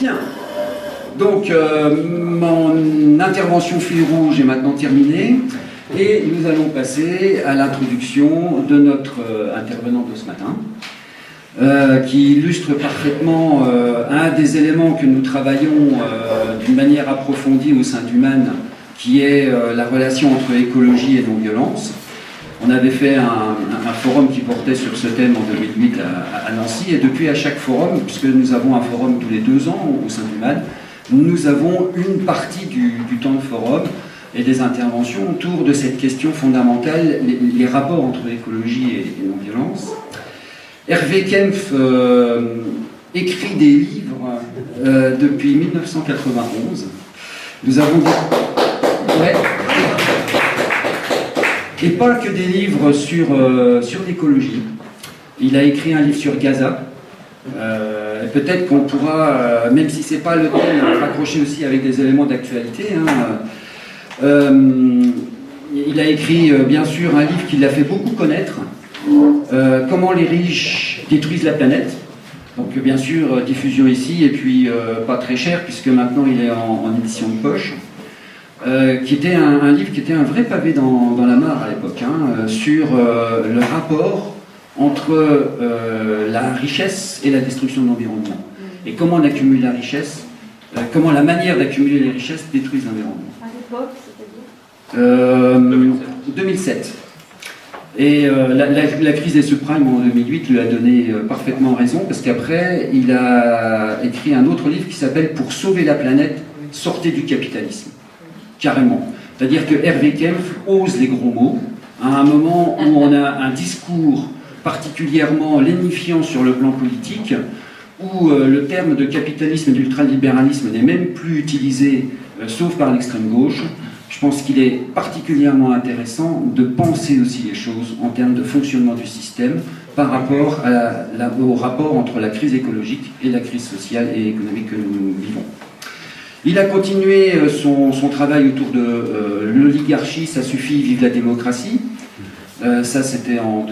Bien. Donc, mon intervention fil rouge est maintenant terminée et nous allons passer à l'introduction de notre intervenant de ce matin, qui illustre parfaitement un des éléments que nous travaillons d'une manière approfondie au sein d'Human, qui est la relation entre écologie et non-violence. On avait fait un forum qui portait sur ce thème en 2008 à Nancy, et depuis à chaque forum, puisque nous avons un forum tous les 2 ans au sein d'Human, nous avons une partie du temps de forum et des interventions autour de cette question fondamentale, les rapports entre écologie et non-violence. Hervé Kempf écrit des livres depuis 1991. Nous avons... Ouais. Et pas que des livres sur l'écologie. Il a écrit un livre sur Gaza. Peut-être qu'on pourra, même si ce n'est pas le thème, raccrocher aussi avec des éléments d'actualité. Il a écrit, bien sûr, un livre qui l'a fait beaucoup connaître, Comment les riches détruisent la planète. Donc, bien sûr, diffusion ici, et puis pas très cher, puisque maintenant il est en édition de poche. Qui était un livre qui était un vrai pavé dans la mare à l'époque, sur le rapport entre la richesse et la destruction de l'environnement. Et comment on accumule la richesse, comment la manière d'accumuler les richesses détruit l'environnement. À l'époque, c'est-à-dire 2007. Et la crise des subprimes en 2008 lui a donné parfaitement raison, parce qu'après, il a écrit un autre livre qui s'appelle « Pour sauver la planète, sortez du capitalisme ». Carrément. C'est-à-dire que Hervé Kempf ose les gros mots, à un moment où on a un discours particulièrement lénifiant sur le plan politique, où le terme de capitalisme et d'ultralibéralisme n'est même plus utilisé, sauf par l'extrême gauche. Je pense qu'il est particulièrement intéressant de penser aussi les choses en termes de fonctionnement du système par rapport au rapport entre la crise écologique et la crise sociale et économique que nous vivons. Il a continué son travail autour de l'oligarchie, ça suffit, vive la démocratie. Ça, c'était en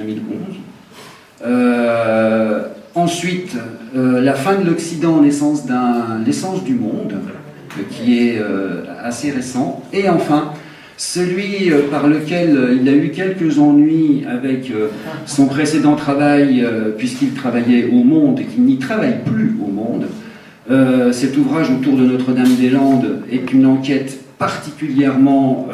2011. Ensuite, la fin de l'Occident, l'essence du monde, qui est assez récent. Et enfin, celui par lequel il a eu quelques ennuis avec son précédent travail, puisqu'il travaillait au Monde et qu'il n'y travaille plus au Monde. Cet ouvrage autour de Notre-Dame-des-Landes est une enquête particulièrement,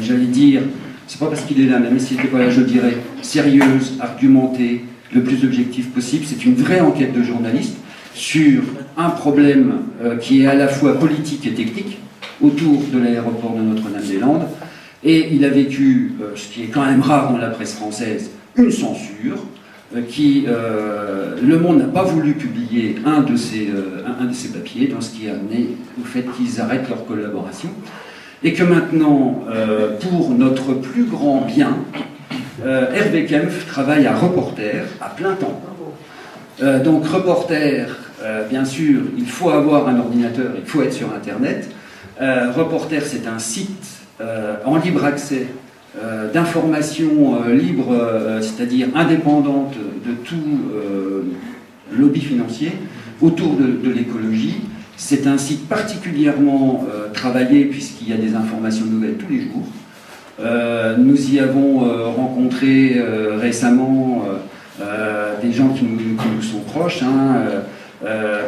j'allais dire, c'est pas parce qu'il est là, même s'il n'était pas là, je dirais, sérieuse, argumentée, le plus objectif possible. C'est une vraie enquête de journaliste sur un problème qui est à la fois politique et technique autour de l'aéroport de Notre-Dame-des-Landes. Et il a vécu, ce qui est quand même rare dans la presse française, une censure. Le Monde n'a pas voulu publier un de ces papiers, dans ce qui a amené au fait qu'ils arrêtent leur collaboration, et que maintenant, pour notre plus grand bien, Hervé Kempf travaille à Reporter à plein temps. Donc Reporter, bien sûr, il faut avoir un ordinateur, il faut être sur Internet. Reporter, c'est un site en libre accès, d'informations libres, c'est-à-dire indépendantes de tout lobby financier autour de l'écologie. C'est un site particulièrement travaillé puisqu'il y a des informations nouvelles tous les jours. Nous y avons rencontré récemment des gens qui nous sont proches,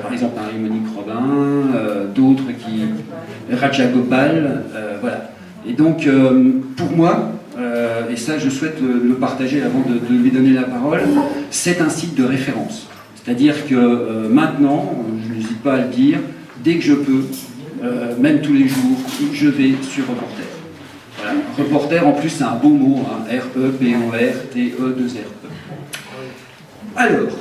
par exemple Marie-Monique Robin, d'autres Raja Gopal, voilà. Et donc, pour moi, et ça je souhaite le partager avant de lui donner la parole, c'est un site de référence. C'est-à-dire que maintenant, je n'hésite pas à le dire, dès que je peux, même tous les jours, je vais sur Reporter. Voilà. Reporter, en plus, c'est un beau mot, R-E-P-O-R-T-E-2-R-E. Alors,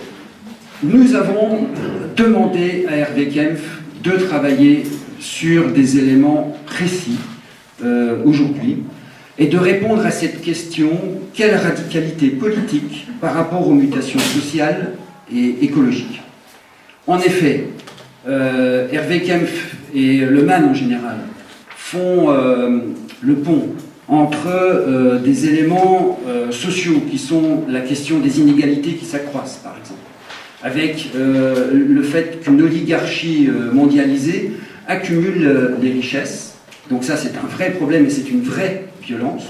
nous avons demandé à Hervé Kempf de travailler sur des éléments précis aujourd'hui, et de répondre à cette question: quelle radicalité politique par rapport aux mutations sociales et écologiques? En effet, Hervé Kempf et Le Man en général font le pont entre des éléments sociaux qui sont la question des inégalités qui s'accroissent, par exemple, avec le fait qu'une oligarchie mondialisée accumule les richesses. Donc ça, c'est un vrai problème et c'est une vraie violence.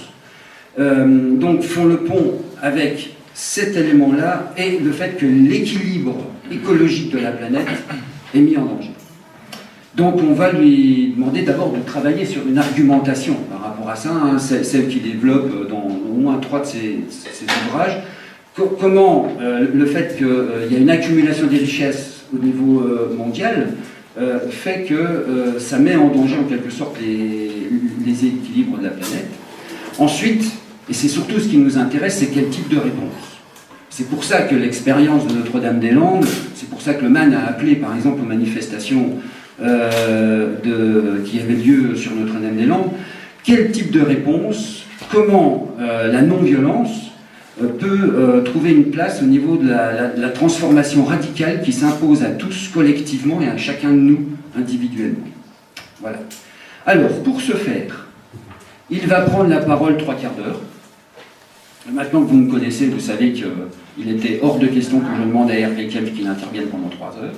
Donc font le pont avec cet élément-là et le fait que l'équilibre écologique de la planète est mis en danger. Donc on va lui demander d'abord de travailler sur une argumentation par rapport à ça, hein, celle qu'il développe dans au moins 3 de ses ouvrages. Comment le fait qu'il y a une accumulation des richesses au niveau mondial fait que ça met en danger en quelque sorte les équilibres de la planète. Ensuite, et c'est surtout ce qui nous intéresse, c'est quel type de réponse. C'est pour ça que l'expérience de Notre-Dame-des-Landes, c'est pour ça que le MAN a appelé par exemple aux manifestations qui avaient lieu sur Notre-Dame-des-Landes, quel type de réponse, comment la non-violence peut trouver une place au niveau de la transformation radicale qui s'impose à tous collectivement et à chacun de nous individuellement. Voilà. Alors, pour ce faire, il va prendre la parole 3 quarts d'heure. Maintenant que vous me connaissez, vous savez qu'il était hors de question que je demande à Hervé Kempf qu'il intervienne pendant 3 heures.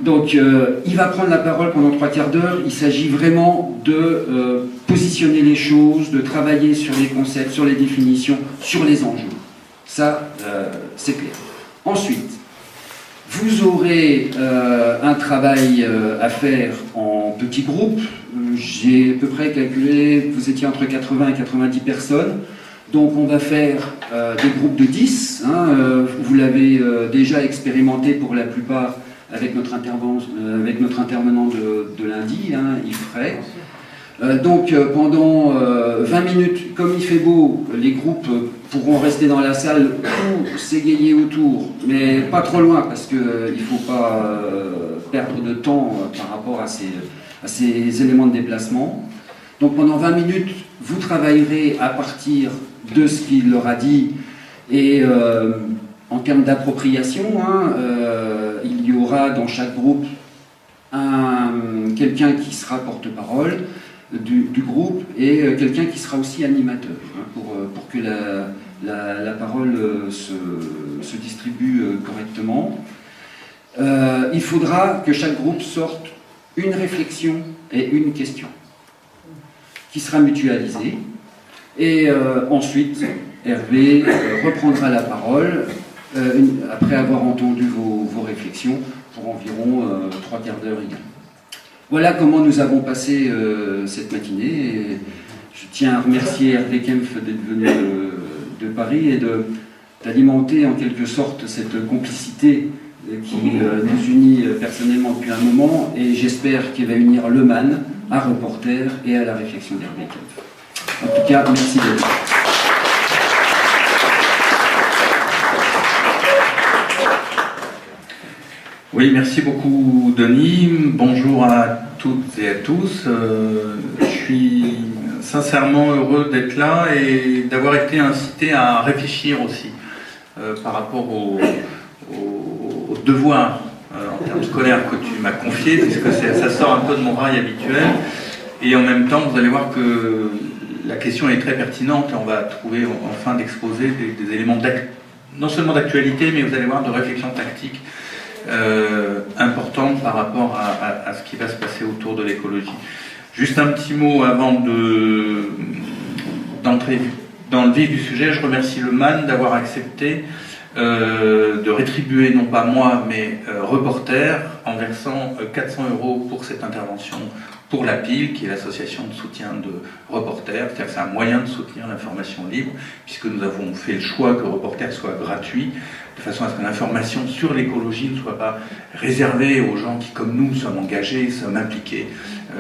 Donc, il va prendre la parole pendant 3 quarts d'heure. Il s'agit vraiment de positionner les choses, de travailler sur les concepts, sur les définitions, sur les enjeux. Ça, c'est clair. Ensuite, vous aurez un travail à faire en petits groupes. J'ai à peu près calculé que vous étiez entre 80 et 90 personnes. Donc on va faire des groupes de 10. Hein, vous l'avez déjà expérimenté pour la plupart avec notre intervenant de lundi, hein, Yves Frey. Donc pendant 20 minutes, comme il fait beau, les groupes pourront rester dans la salle ou s'égayer autour, mais pas trop loin parce qu'il ne faut pas perdre de temps par rapport à ces éléments de déplacement. Donc pendant 20 minutes, vous travaillerez à partir de ce qu'il leur a dit et en termes d'appropriation, hein, il y aura dans chaque groupe quelqu'un qui sera porte-parole du groupe et quelqu'un qui sera aussi animateur, hein, pour que la parole se distribue correctement. Il faudra que chaque groupe sorte une réflexion et une question qui sera mutualisée. Et ensuite, Hervé reprendra la parole après avoir entendu vos réflexions pour environ 3 quarts d'heure également. Voilà comment nous avons passé cette matinée. Et je tiens à remercier Hervé Kempf d'être venu de Paris et d'alimenter en quelque sorte cette complicité qui nous unit personnellement depuis un moment et j'espère qu'il va unir le MAN à Reporter et à la réflexion d'Hervé Kempf. En tout cas, merci d'être là. Oui, merci beaucoup Denis. Bonjour à toutes et à tous. Je suis sincèrement heureux d'être là et d'avoir été incité à réfléchir aussi par rapport au devoir en termes scolaires que tu m'as confié, puisque ça sort un peu de mon rail habituel. Et en même temps, vous allez voir que la question est très pertinente et on va trouver en fin d'exposé des éléments non seulement d'actualité, mais vous allez voir de réflexion tactique importante par rapport à ce qui va se passer autour de l'écologie. Juste un petit mot avant d'entrer dans le vif du sujet. Je remercie le MAN d'avoir accepté de rétribuer, non pas moi, mais Reporter, en versant 400 € pour cette intervention pour la PIL, qui est l'association de soutien de Reporter. C'est-à-dire que c'est un moyen de soutenir l'information libre, puisque nous avons fait le choix que Reporter soit gratuit, de façon à ce que l'information sur l'écologie ne soit pas réservée aux gens qui, comme nous, sommes engagés, sommes impliqués,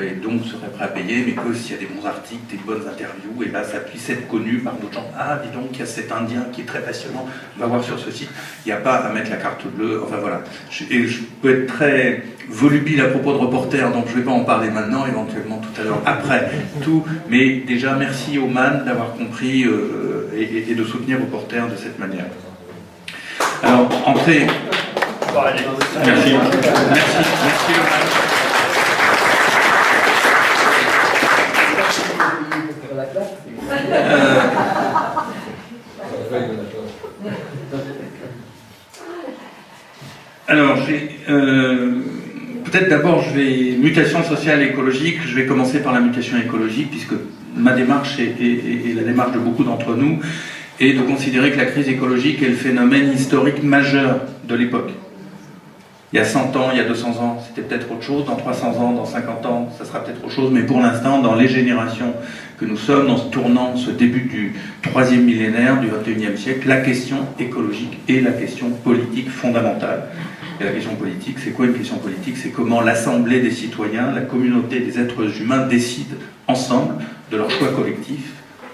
et donc seraient prêts à payer, mais que s'il y a des bons articles, des bonnes interviews, et là ça puisse être connu par d'autres gens. Ah, dis donc, il y a cet Indien qui est très passionnant, on va voir sur ce site. Il n'y a pas à mettre la carte bleue, enfin voilà. Et je peux être très volubile à propos de Reporter, donc je ne vais pas en parler maintenant, éventuellement tout à l'heure, après tout, mais déjà merci au MAN d'avoir compris et de soutenir Reporter de cette manière. Alors, entrez. Merci. Merci le MAN. Alors, peut-être d'abord, mutation sociale et écologique, je vais commencer par la mutation écologique, puisque ma démarche et la démarche de beaucoup d'entre nous est de considérer que la crise écologique est le phénomène historique majeur de l'époque. Il y a 100 ans, il y a 200 ans, c'était peut-être autre chose, dans 300 ans, dans 50 ans, ça sera peut-être autre chose, mais pour l'instant, dans les générations que nous sommes, dans ce début du 3e millénaire du 21e siècle, la question écologique est la question politique fondamentale. Et la question politique, c'est quoi une question politique? C'est comment l'assemblée des citoyens, la communauté des êtres humains décident ensemble de leurs choix collectifs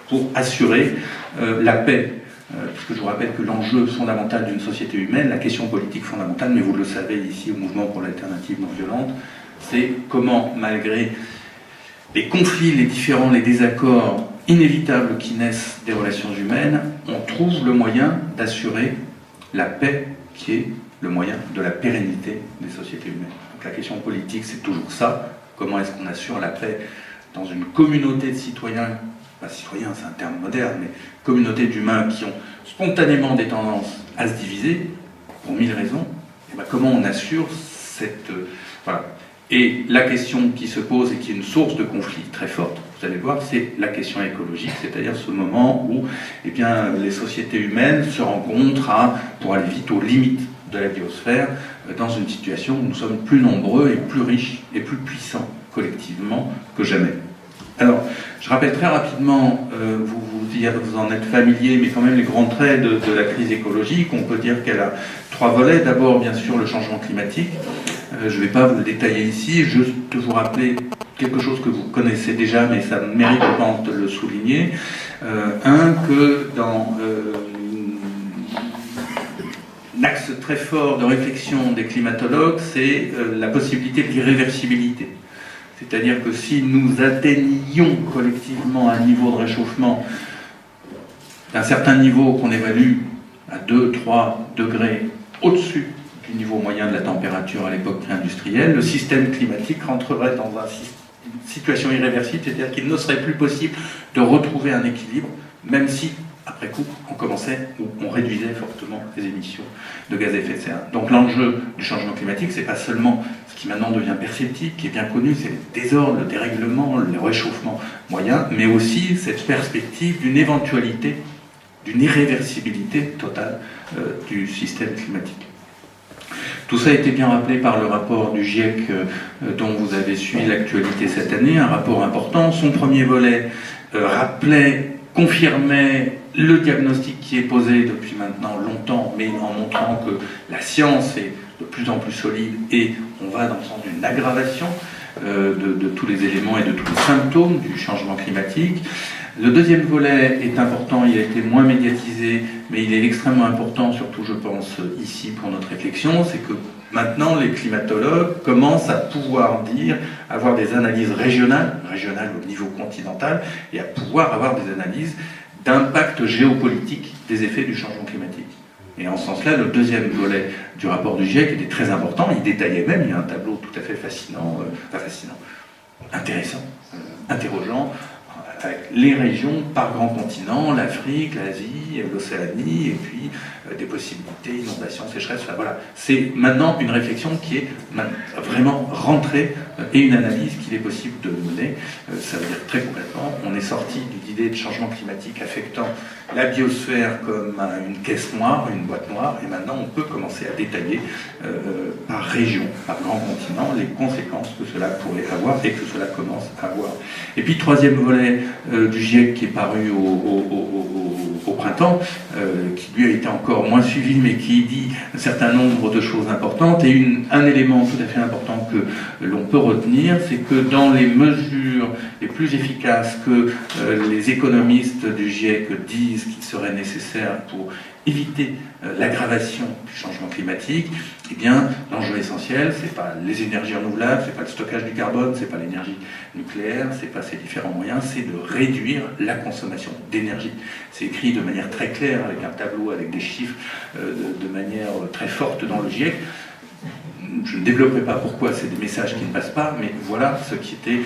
pour assurer la paix. Puisque je vous rappelle que l'enjeu fondamental d'une société humaine, la question politique fondamentale, mais vous le savez ici au Mouvement pour l'alternative non violente, c'est comment, malgré les conflits, les différends, les désaccords inévitables qui naissent des relations humaines, on trouve le moyen d'assurer la paix qui est le moyen de la pérennité des sociétés humaines. Donc la question politique, c'est toujours ça. Comment est-ce qu'on assure la paix dans une communauté de citoyens, pas citoyens, c'est un terme moderne, mais communauté d'humains qui ont spontanément des tendances à se diviser, pour 1000 raisons, et bien comment on assure cette... voilà. Et la question qui se pose et qui est une source de conflit très forte, vous allez voir, c'est la question écologique, c'est-à-dire ce moment où eh bien, les sociétés humaines se rencontrent pour aller vite aux limites de la biosphère, dans une situation où nous sommes plus nombreux et plus riches et plus puissants collectivement que jamais. Alors, je rappelle très rapidement, vous en êtes familier, mais quand même les grands traits de la crise écologique. On peut dire qu'elle a 3 volets. D'abord, bien sûr, le changement climatique. Je ne vais pas vous le détailler ici, juste vous rappeler quelque chose que vous connaissez déjà, mais ça mérite, je pense, de le souligner. Que dans un axe très fort de réflexion des climatologues, c'est la possibilité de l'irréversibilité. C'est-à-dire que si nous atteignions collectivement un niveau de réchauffement d'un certain niveau qu'on évalue à 2-3 degrés au-dessus du niveau moyen de la température à l'époque pré-industrielle, le système climatique rentrerait dans une situation irréversible, c'est-à-dire qu'il ne serait plus possible de retrouver un équilibre, même si, après coup, on réduisait fortement les émissions de gaz à effet de serre. Donc l'enjeu du changement climatique, c'est pas seulement ce qui maintenant devient perceptible, qui est bien connu, c'est les désordres, le dérèglement, le réchauffement moyen, mais aussi cette perspective d'une éventualité, d'une irréversibilité totale du système climatique. Tout ça a été bien rappelé par le rapport du GIEC dont vous avez suivi l'actualité cette année, un rapport important. Son premier volet confirmait le diagnostic qui est posé depuis maintenant longtemps, mais en montrant que la science est de plus en plus solide et on va dans le sens d'une aggravation de tous les éléments et de tous les symptômes du changement climatique. Le deuxième volet est important, il a été moins médiatisé, mais il est extrêmement important, surtout je pense ici pour notre réflexion, c'est que maintenant les climatologues commencent à pouvoir avoir des analyses régionales au niveau continental, et à pouvoir avoir des analyses d'impact géopolitique des effets du changement climatique. Et en ce sens-là, le deuxième volet du rapport du GIEC était très important, il détaillait même, il y a un tableau tout à fait intéressant, interrogeant, avec les régions par grand continent, l'Afrique, l'Asie, l'Océanie, et puis des possibilités, inondations, sécheresses, enfin, voilà. C'est maintenant une réflexion qui est vraiment rentrée et une analyse qu'il est possible de mener. Ça veut dire très concrètement, on est sorti d'une idée de changement climatique affectant la biosphère comme une caisse noire, une boîte noire, et maintenant on peut commencer à détailler par région, par grand continent, les conséquences que cela pourrait avoir et que cela commence à avoir. Et puis troisième volet du GIEC qui est paru au printemps, qui lui a été encore moins suivi, mais qui dit un certain nombre de choses importantes. Et un élément tout à fait important que l'on peut retenir, c'est que dans les mesures les plus efficaces que les économistes du GIEC disent qu'il serait nécessaire pour éviter l'aggravation du changement climatique, eh bien, l'enjeu essentiel, c'est pas les énergies renouvelables, c'est pas le stockage du carbone, c'est pas l'énergie nucléaire, c'est pas ces différents moyens, c'est de réduire la consommation d'énergie. C'est écrit de manière très claire, avec un tableau, avec des chiffres, de manière très forte dans le GIEC. Je ne développerai pas pourquoi c'est des messages qui ne passent pas, mais voilà ce qui était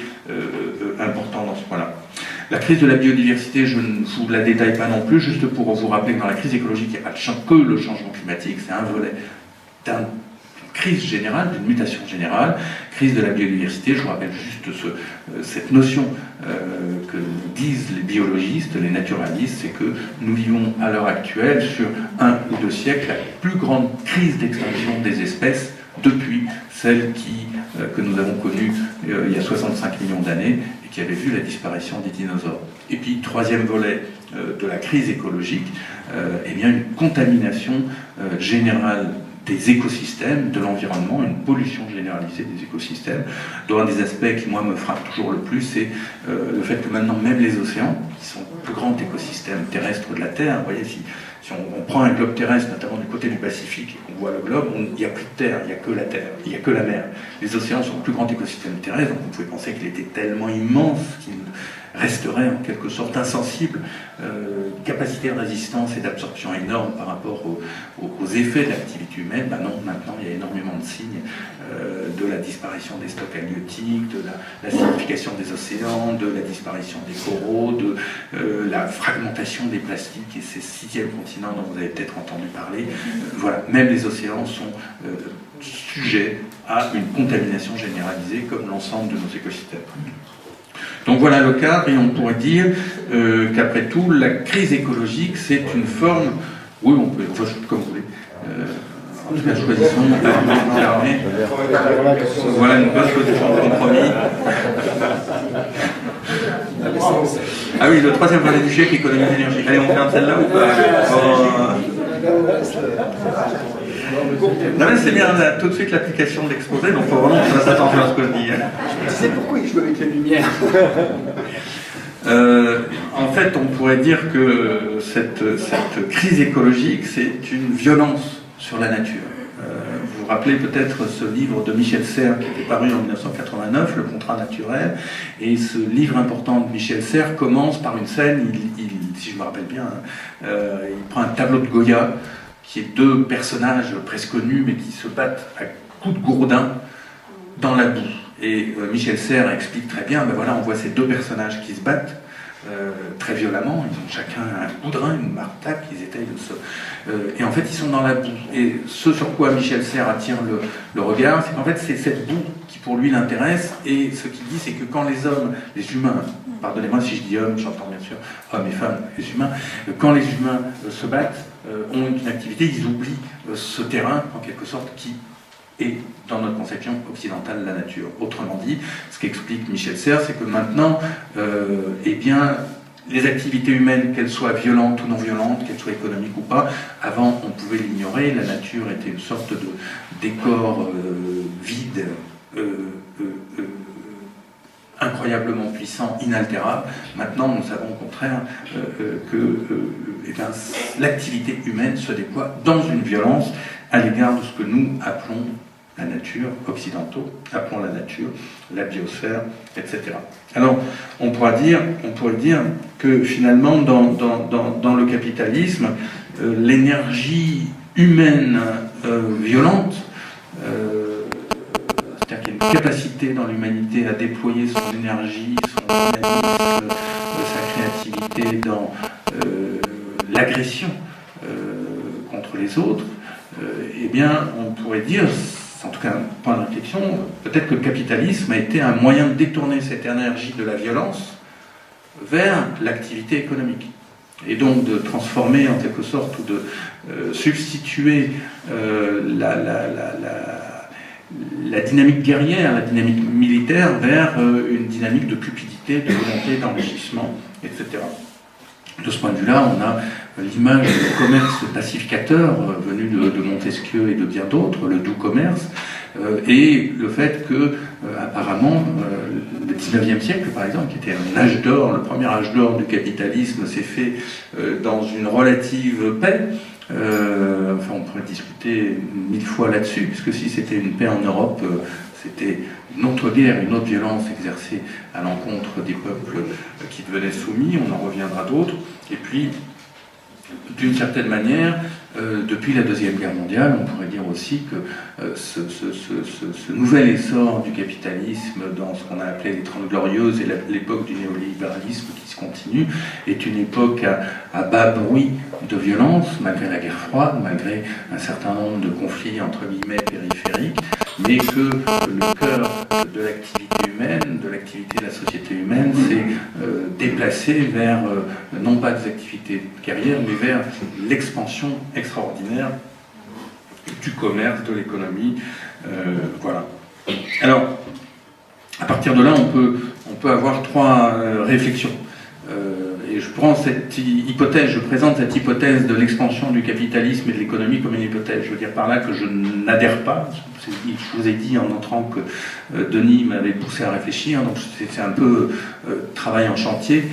important dans ce point-là. La crise de la biodiversité, je ne vous la détaille pas non plus, juste pour vous rappeler que dans la crise écologique, il n'y a pas que le changement climatique, c'est un volet d'une crise générale, d'une mutation générale, crise de la biodiversité. Je vous rappelle juste cette notion que disent les biologistes, les naturalistes, c'est que nous vivons à l'heure actuelle, sur 1 ou 2 siècles, la plus grande crise d'extinction des espèces depuis celle que nous avons connue il y a 65 millions d'années et qui avait vu la disparition des dinosaures. Et puis, troisième volet de la crise écologique, eh bien une contamination générale des écosystèmes, de l'environnement, une pollution généralisée des écosystèmes. Dont un des aspects qui, moi, me frappe toujours le plus, c'est le fait que maintenant, même les océans, qui sont le plus grand écosystème terrestre de la Terre, vous voyez, si on prend un globe terrestre, notamment du côté du Pacifique, et qu'on voit le globe, il n'y a plus de terre, il n'y a que la terre, il n'y a que la mer. Les océans sont le plus grand écosystème terrestre, donc on pouvait penser qu'il était tellement immense qu'il resterait en quelque sorte insensible, capacité de résistance et d'absorption énorme par rapport aux effets de l'activité humaine. Ben non, maintenant il y a énormément de signes de la disparition des stocks halieutiques, de l'acidification des océans, de la disparition des coraux, de la fragmentation des plastiques, et ces 6e continents dont vous avez peut-être entendu parler. Voilà, même les océans sont sujets à une contamination généralisée comme l'ensemble de nos écosystèmes. Donc voilà le cadre, et on pourrait dire qu'après tout, la crise écologique, c'est une forme, oui, on peut, comme vous voulez, en tout cas, choisissons voilà une bonne position de compromis. Ah oui, le 3e volet du GIEC, économie d'énergie. Allez, on ferme celle-là ou pas? Non mais c'est bien, on a tout de suite l'application de l'exposé, donc il faut vraiment qu'on fasse attention à ce que je dis. Tu sais pourquoi il joue avec la lumière? En fait, on pourrait dire que cette crise écologique, c'est une violence sur la nature. Vous vous rappelez peut-être ce livre de Michel Serres qui était paru en 1989, Le contrat naturel, et ce livre important de Michel Serres commence par une scène, si je me rappelle bien, il prend un tableau de Goya, qui est 2 personnages presque nus, mais qui se battent à coups de gourdin dans la boue. Et Michel Serres explique très bien, ben voilà, on voit ces 2 personnages qui se battent très violemment, ils ont chacun un goudrin, une martape, ils essayent de se... et en fait, ils sont dans la boue. Et ce sur quoi Michel Serres attire le regard, c'est qu'en fait, c'est cette boue qui pour lui l'intéresse, et ce qu'il dit, c'est que quand les hommes, les humains, pardonnez-moi si je dis hommes, j'entends bien sûr hommes et femmes, les humains, quand les humains se battent, ont une activité, ils oublient ce terrain, en quelque sorte, qui est, dans notre conception occidentale, la nature. Autrement dit, ce qu'explique Michel Serres, c'est que maintenant, eh bien, les activités humaines, qu'elles soient violentes ou non violentes, qu'elles soient économiques ou pas, avant, on pouvait l'ignorer, la nature était une sorte de décor vide, incroyablement puissant, inaltérable. Maintenant, nous savons au contraire que l'activité humaine se déploie dans une violence à l'égard de ce que nous appelons la nature, occidentaux, appelons la nature, la biosphère, etc. Alors, on pourrait dire que finalement, dans le capitalisme, l'énergie humaine violente, c'est-à-dire qu'il y a une capacité dans l'humanité à déployer son énergie, son dynamisme, sa créativité dans l'agression contre les autres, eh bien, on pourrait dire, en tout cas un point de réflexion, peut-être que le capitalisme a été un moyen de détourner cette énergie de la violence vers l'activité économique. Et donc de transformer en quelque sorte, ou de substituer la dynamique guerrière, la dynamique militaire vers une dynamique de cupidité, de volonté d'enrichissement, etc. De ce point de vue-là, on a l'image du commerce pacificateur venu de Montesquieu et de bien d'autres, le doux commerce, et le fait que, apparemment, le 19e siècle, par exemple, qui était un âge d'or, le premier âge d'or du capitalisme, s'est fait dans une relative paix. Enfin, on pourrait discuter 1000 fois là-dessus, puisque si c'était une paix en Europe, c'était une autre guerre, une autre violence exercée à l'encontre des peuples qui devenaient soumis, on en reviendra d'autres. Et puis, d'une certaine manière, Depuis la Deuxième Guerre mondiale, on pourrait dire aussi que ce nouvel essor du capitalisme dans ce qu'on a appelé les Trente Glorieuses et l'époque du néolibéralisme qui se continue est une époque à bas bruit de violence, malgré la guerre froide, malgré un certain nombre de conflits entre guillemets périphériques, mais que le cœur de l'activité humaine, de l'activité de la société humaine, s'est déplacé vers, non pas des activités guerrières, mais vers l'expansion extraordinaire du commerce, de l'économie. Voilà. Alors, à partir de là, on peut avoir trois réflexions. Et je prends cette hypothèse, je présente cette hypothèse de l'expansion du capitalisme et de l'économie comme une hypothèse. Je veux dire par là que je n'adhère pas. Je vous ai dit en entrant que Denis m'avait poussé à réfléchir, donc c'est un peu travail en chantier.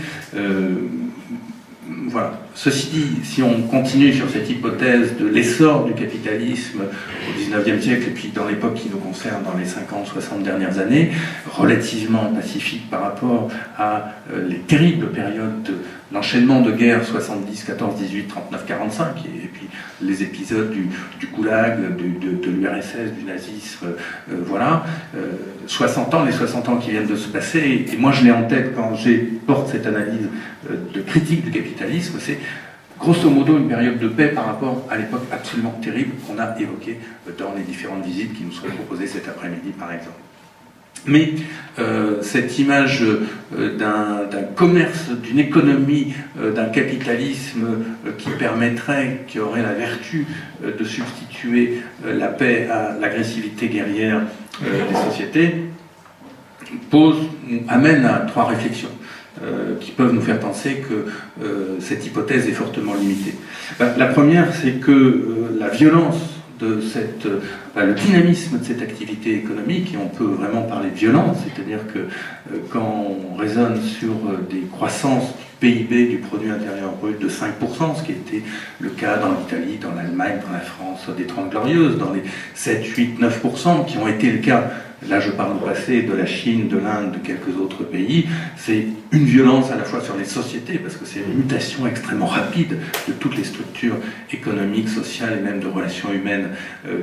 Voilà. Ceci dit, si on continue sur cette hypothèse de l'essor du capitalisme au XIXe siècle et puis dans l'époque qui nous concerne, dans les 50-60 dernières années, relativement pacifique par rapport à les terribles périodes de l'enchaînement de guerres 70, 14, 18, 39, 45 et puis les épisodes du goulag, de l'URSS, du nazisme, voilà, 60 ans, les 60 ans qui viennent de se passer, et moi je l'ai en tête quand je porte cette analyse de critique du capitalisme, c'est grosso modo une période de paix par rapport à l'époque absolument terrible qu'on a évoquée dans les différentes visites qui nous seront proposées cet après-midi par exemple. Mais cette image d'un commerce, d'une économie, d'un capitalisme qui permettrait, qui aurait la vertu de substituer la paix à l'agressivité guerrière des sociétés, amène à trois réflexions qui peuvent nous faire penser que cette hypothèse est fortement limitée. La première, c'est que la violence de le dynamisme de cette activité économique, et on peut vraiment parler de violence, c'est-à-dire que quand on raisonne sur des croissances du PIB, du produit intérieur brut de 5%, ce qui était le cas dans l'Italie, dans l'Allemagne, dans la France, des 30 Glorieuses, dans les 7, 8, 9% qui ont été le cas, là je parle au passé, de la Chine, de l'Inde, de quelques autres pays, c'est une violence à la fois sur les sociétés, parce que c'est une mutation extrêmement rapide de toutes les structures économiques, sociales et même de relations humaines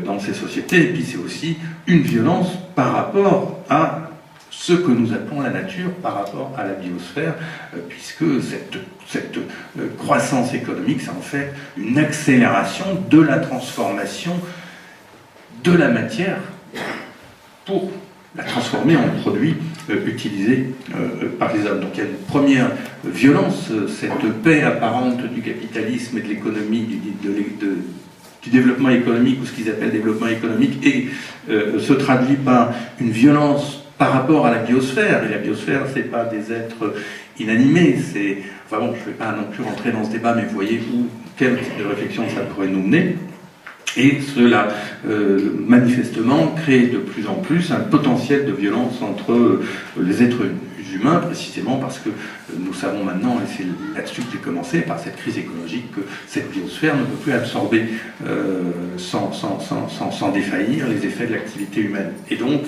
dans ces sociétés, et puis c'est aussi une violence par rapport à ce que nous appelons la nature, par rapport à la biosphère, puisque cette croissance économique, c'est en fait une accélération de la transformation de la matière pour la transformer en produit utilisé par les hommes. Donc il y a une première violence, cette paix apparente du capitalisme et de l'économie, du développement économique, ou ce qu'ils appellent développement économique, et se traduit par une violence par rapport à la biosphère. Et la biosphère, c'est pas des êtres inanimés, c'est... Enfin bon, je ne vais pas non plus rentrer dans ce débat, mais vous voyez quel type de réflexion ça pourrait nous mener. Et cela, manifestement, crée de plus en plus un potentiel de violence entre les êtres humains, précisément parce que nous savons maintenant, et c'est là-dessus que j'ai commencé, par cette crise écologique, que cette biosphère ne peut plus absorber sans défaillir les effets de l'activité humaine. Et donc,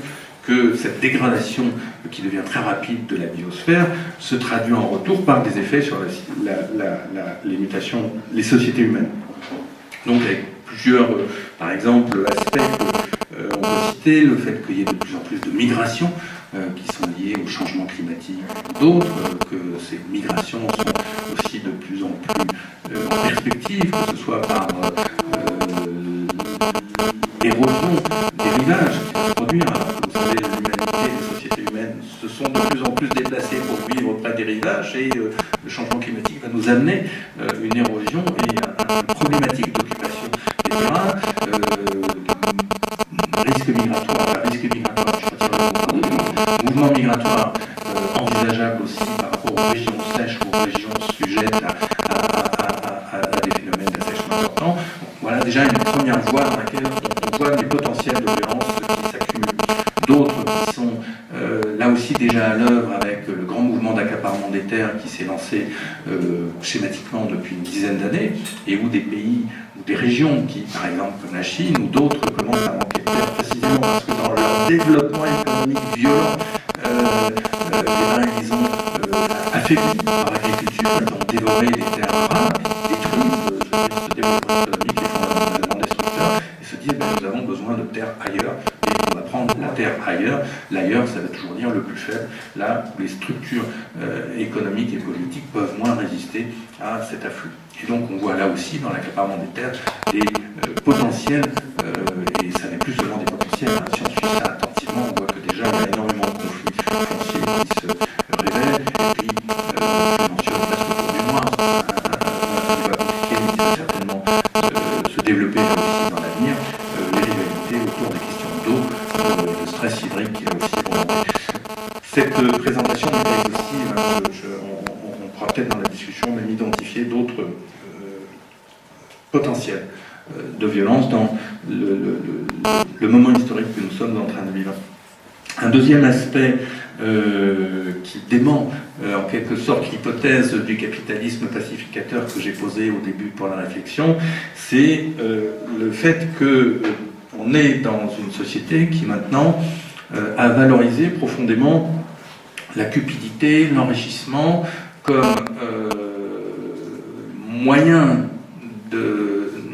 que cette dégradation qui devient très rapide de la biosphère se traduit en retour par des effets sur les mutations, les sociétés humaines. Donc, avec plusieurs, par exemple, aspects qu'on peut citer, le fait qu'il y ait de plus en plus de migrations qui sont liées au changement climatique, d'autres, que ces migrations sont aussi de plus en plus en perspective, que ce soit par l'érosion des rivages qui va se produire. Vous savez, l'humanité, les sociétés humaines se sont de plus en plus déplacées pour vivre près des rivages, et le changement climatique va nous amener une érosion et une problématique d'occupation des terrains, risque migratoire, mouvement migratoire envisageable aussi par rapport aux régions sèches ou aux régions sujettes à des phénomènes d'assèchement importants. Voilà déjà une première voie dans laquelle on voit des potentiels de violence qui s'accumulent. D'autres qui sont là aussi déjà à l'œuvre avec le grand mouvement d'accaparement des terres qui s'est lancé schématiquement depuis une dizaine d'années, et où des pays ou des régions qui, par exemple comme la Chine ou d'autres, commencent à manquer de terre précisément parce que dans leur développement économique violent, ils ont affaibli par l'agriculture, ils ont dévoré des terres rares, détruit ce développement économique se disent nous avons besoin de terre ailleurs, et on va prendre la terre ailleurs. L'ailleurs, ça veut toujours dire le plus faible, là où les structures économiques et politiques peuvent moins résister à cet afflux. Et donc on voit là aussi, dans l'accaparement des terres, des potentiels, et ça n'est plus seulement des potentiels, hein. Si on suit ça attentivement, on voit que déjà il y a énormément de conflits fonciers qui se révèlent, et puis je mentionne presque pour mémoire, un débat compliqué, mais qui va certainement se développer là aussi dans l'avenir, les rivalités autour des questions d'eau, le stress hydrique qui là aussi remonté. Cette présentation est exhaustive, on pourra peut-être dans la discussion même identifier d'autres potentiels de violence dans le moment historique que nous sommes en train de vivre. Un deuxième aspect qui dément en quelque sorte l'hypothèse du capitalisme pacificateur que j'ai posé au début pour la réflexion, c'est le fait qu'on est dans une société qui maintenant a valorisé profondément la cupidité, l'enrichissement comme moyen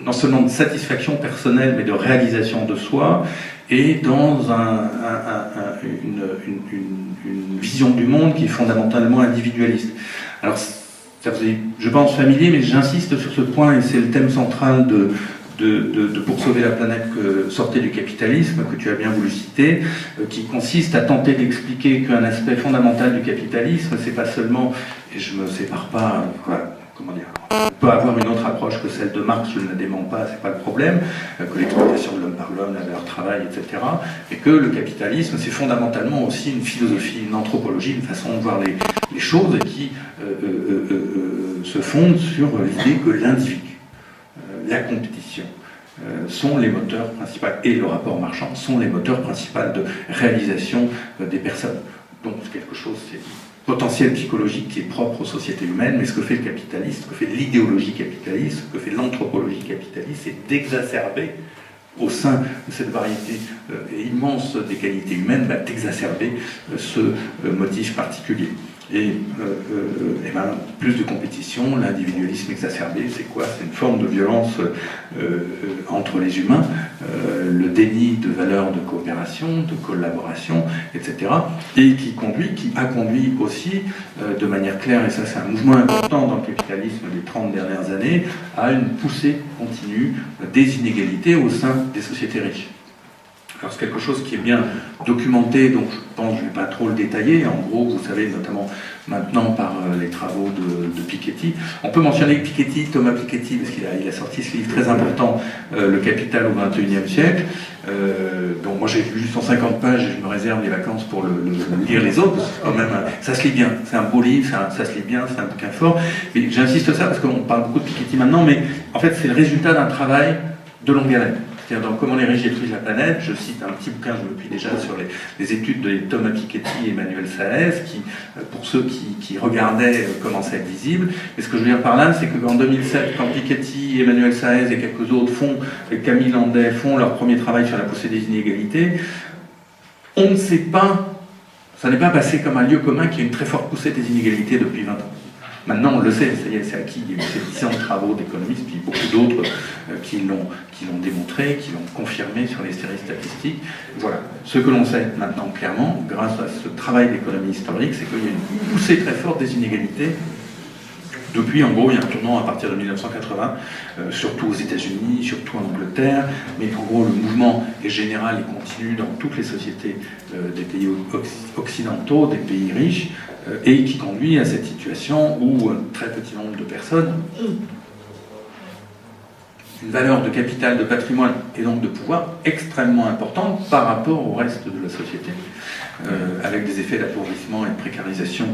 non seulement de satisfaction personnelle, mais de réalisation de soi, et dans une vision du monde qui est fondamentalement individualiste. Alors, ça vous est, je pense, familier, mais j'insiste sur ce point, et c'est le thème central de Pour sauver la planète, sortez du capitalisme, que tu as bien voulu citer, qui consiste à tenter d'expliquer qu'un aspect fondamental du capitalisme, c'est pas seulement, et je me sépare pas, comment dire, on peut avoir une autre approche que celle de Marx, je ne la dément pas, c'est pas le problème, que l'exploitation de l'homme par l'homme, la valeur travail, etc., et que le capitalisme, c'est fondamentalement aussi une philosophie, une anthropologie, une façon de voir les choses qui se fonde sur l'idée que l'individu, la compétition, sont les moteurs principaux, et le rapport marchand sont les moteurs principaux de réalisation des personnes. Donc c'est quelque chose, c'est potentiel psychologique qui est propre aux sociétés humaines, mais ce que fait le capitalisme, ce que fait l'idéologie capitaliste, ce que fait l'anthropologie capitaliste, c'est d'exacerber au sein de cette variété immense des qualités humaines, d'exacerber ce motif particulier. Et ben, plus de compétition, l'individualisme exacerbé, c'est quoi? C'est une forme de violence entre les humains, le déni de valeurs de coopération, de collaboration, etc. Et qui a conduit aussi, de manière claire, et ça c'est un mouvement important dans le capitalisme des 30 dernières années, à une poussée continue des inégalités au sein des sociétés riches. Alors c'est quelque chose qui est bien documenté, donc je pense que je ne vais pas trop le détailler. En gros, vous savez, notamment maintenant par les travaux de Piketty. On peut mentionner Piketty, Thomas Piketty, parce qu'il a sorti ce livre très important, Le Capital au XXIe siècle. Donc moi j'ai lu 150 pages et je me réserve les vacances pour lire les autres, parce que quand même, ça se lit bien. C'est un beau livre, ça se lit bien, c'est un bouquin fort. Mais j'insiste ça parce qu'on parle beaucoup de Piketty maintenant, mais en fait c'est le résultat d'un travail de longue haleine. C'est-à-dire dans Comment les riches détruisent la planète, je cite un petit bouquin, je me plie déjà sur les études de Thomas Piketty et Emmanuel Saez, qui, pour ceux qui regardaient, commençaient à être visibles. Mais ce que je veux dire par là, c'est qu'en 2007, quand Piketty, Emmanuel Saez et quelques autres Camille Landais font leur premier travail sur la poussée des inégalités, on ne sait pas, ça n'est pas passé comme un lieu commun qu'il y a une très forte poussée des inégalités depuis 20 ans. Maintenant, on le sait, ça y est, c'est acquis. Il y a eu ces différents travaux d'économistes, puis beaucoup d'autres qui l'ont démontré, qui l'ont confirmé sur les séries statistiques. Voilà. Ce que l'on sait maintenant clairement, grâce à ce travail d'économie historique, c'est qu'il y a une poussée très forte des inégalités. Depuis, en gros, il y a un tournant à partir de 1980, surtout aux États-Unis, surtout en Angleterre, mais en gros, le mouvement est général et continue dans toutes les sociétés des pays occidentaux, des pays riches, et qui conduit à cette situation où un très petit nombre de personnes, une valeur de capital, de patrimoine et donc de pouvoir extrêmement importante par rapport au reste de la société, avec des effets d'appauvrissement et de précarisation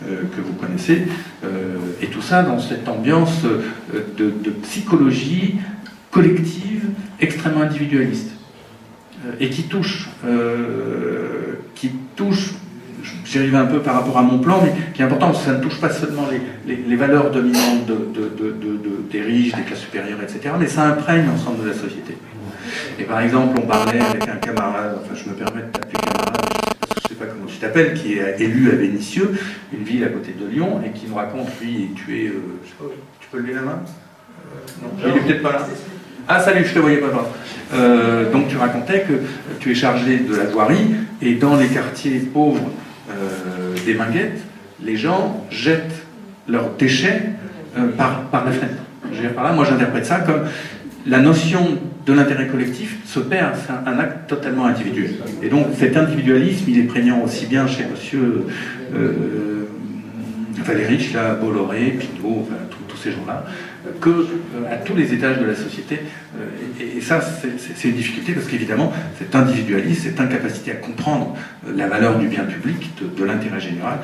que vous connaissez, et tout ça dans cette ambiance de psychologie collective extrêmement individualiste, et qui touche j'y arrive un peu par rapport à mon plan, mais qui est important, parce que ça ne touche pas seulement les valeurs dominantes des riches, des classes supérieures, etc., mais ça imprègne l'ensemble de la société. Et par exemple, on parlait avec un camarade, enfin je me permets de t'appeler camarade, je ne sais pas comment tu t'appelles, qui est élu à Vénissieux, une ville à côté de Lyon, et qui me raconte, lui, est tué, je sais pas, tu peux lever la main? Non, il n'est peut-être pas là. Ah salut, je te voyais pas toi. Donc tu racontais que tu es chargé de la voirie et dans les quartiers pauvres des Minguettes, les gens jettent leurs déchets par la fenêtre. Je veux dire par là, moi j'interprète ça comme la notion de l'intérêt collectif se perd, c'est un acte totalement individuel. Et donc cet individualisme, il est prégnant aussi bien chez monsieur Valéry, là, Bolloré, Pinault, enfin, tous ces gens-là, que à tous les étages de la société. Et ça, c'est une difficulté parce qu'évidemment, cet individualisme, cette incapacité à comprendre la valeur du bien public, de l'intérêt général,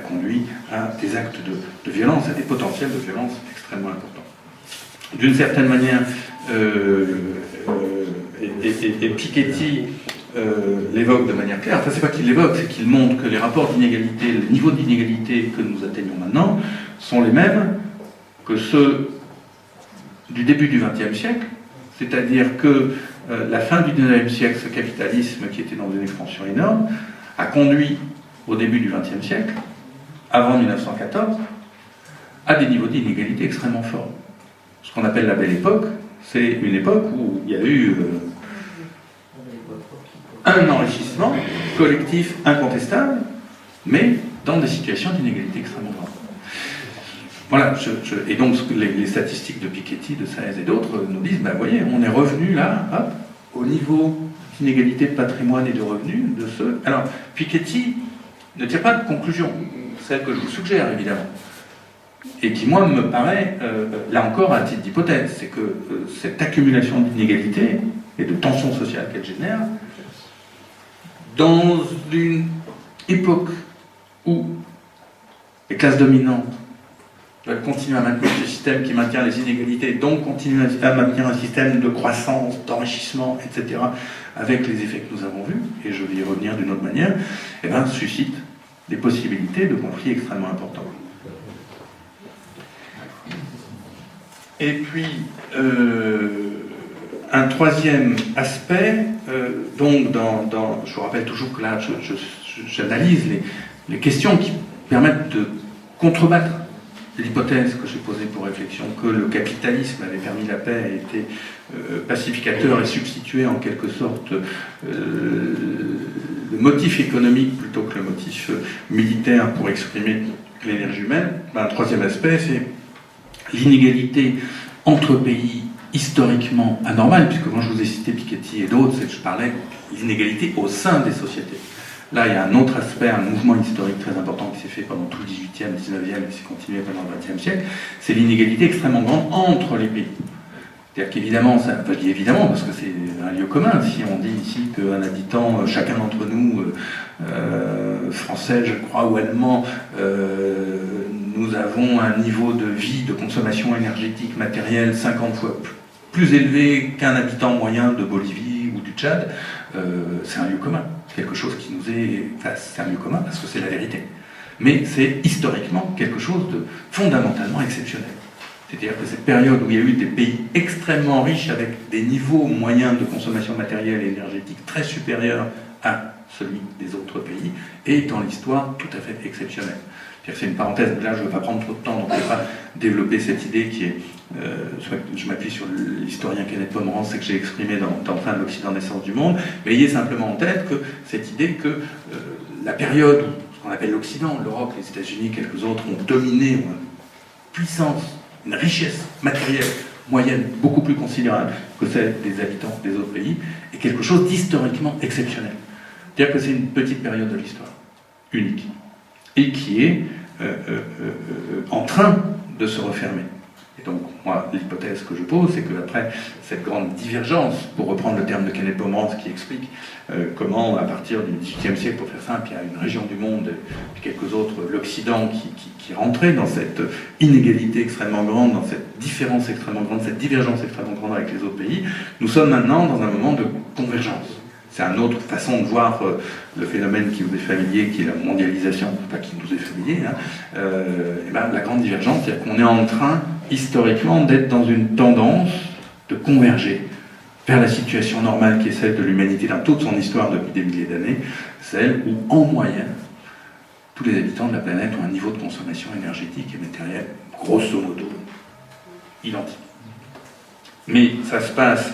conduit à des actes de violence, à des potentiels de violence extrêmement importants. D'une certaine manière, et Piketty l'évoque de manière claire, enfin c'est pas qu'il l'évoque, c'est qu'il montre que les rapports d'inégalité, le niveau d'inégalité que nous atteignons maintenant, sont les mêmes que ceux du début du XXe siècle, c'est-à-dire que la fin du XIXe siècle, ce capitalisme qui était dans une expansion énorme, a conduit au début du XXe siècle, avant 1914, à des niveaux d'inégalité extrêmement forts. Ce qu'on appelle la Belle Époque, c'est une époque où il y a eu un enrichissement collectif incontestable, mais dans des situations d'inégalité extrêmement grandes. Voilà, et donc les statistiques de Piketty, de Saez et d'autres nous disent, ben voyez, on est revenu là, hop, au niveau d'inégalité de patrimoine et de revenus de ceux... Alors, Piketty ne tire pas de conclusion, celle que je vous suggère évidemment, et qui moi me paraît, là encore à titre d'hypothèse, c'est que cette accumulation d'inégalités et de tensions sociales qu'elle génère, dans une époque où les classes dominantes doivent continuer à maintenir ce système qui maintient les inégalités, donc continuer à maintenir un système de croissance, d'enrichissement, etc., avec les effets que nous avons vus, et je vais y revenir d'une autre manière, eh bien, suscite des possibilités de conflits extrêmement importants. Et puis, un troisième aspect, donc je vous rappelle toujours que là, j'analyse les questions qui permettent de contrebattre l'hypothèse que j'ai posée pour réflexion, que le capitalisme avait permis la paix et était pacificateur et substituait en quelque sorte le motif économique plutôt que le motif militaire pour exprimer l'énergie humaine. Un troisième aspect, c'est l'inégalité entre pays historiquement anormale, puisque moi je vous ai cité Piketty et d'autres, c'est que je parlais de l'inégalité au sein des sociétés. Là, il y a un autre aspect, un mouvement historique très important qui s'est fait pendant tout le 18e, 19e et qui s'est continué pendant le 20e siècle, c'est l'inégalité extrêmement grande entre les pays. C'est-à-dire qu'évidemment, enfin je dis évidemment parce que c'est un lieu commun, si on dit ici qu'un habitant, chacun d'entre nous, français je crois, ou allemand, nous avons un niveau de vie, de consommation énergétique matérielle 50 fois plus élevé qu'un habitant moyen de Bolivie ou du Tchad, c'est un lieu commun. Quelque chose qui nous est... Enfin, c'est un lieu commun parce que c'est la vérité. Mais c'est historiquement quelque chose de fondamentalement exceptionnel. C'est-à-dire que cette période où il y a eu des pays extrêmement riches avec des niveaux moyens de consommation matérielle et énergétique très supérieurs à celui des autres pays est dans l'histoire tout à fait exceptionnelle. C'est une parenthèse, là je ne veux pas prendre trop de temps, donc je ne vais pas développer cette idée qui est, je m'appuie sur l'historien Kenneth Pomerance, c'est que j'ai exprimé dans Fin de l'Occident, naissance du monde, mais ayez simplement en tête que cette idée que la période où ce qu'on appelle l'Occident, l'Europe, les États-Unis, quelques autres ont dominé, ont une puissance, une richesse matérielle moyenne beaucoup plus considérable que celle des habitants des autres pays, est quelque chose d'historiquement exceptionnel. C'est-à-dire que c'est une petite période de l'histoire, unique, et qui est en train de se refermer. Et donc, moi, l'hypothèse que je pose, c'est qu'après cette grande divergence, pour reprendre le terme de Kenneth Pomerance qui explique comment, à partir du XVIIIe siècle, pour faire simple, il y a une région du monde, puis quelques autres, l'Occident, qui rentrait dans cette inégalité extrêmement grande, dans cette différence extrêmement grande, cette divergence extrêmement grande avec les autres pays, nous sommes maintenant dans un moment de convergence. C'est une autre façon de voir le phénomène qui vous est familier, qui est la mondialisation, pas qui nous est familier, hein, et ben, la grande divergence, c'est-à-dire qu'on est en train, historiquement, d'être dans une tendance de converger vers la situation normale qui est celle de l'humanité dans toute son histoire depuis des milliers d'années, celle où, en moyenne, tous les habitants de la planète ont un niveau de consommation énergétique et matérielle, grosso modo, identique. Mais ça se passe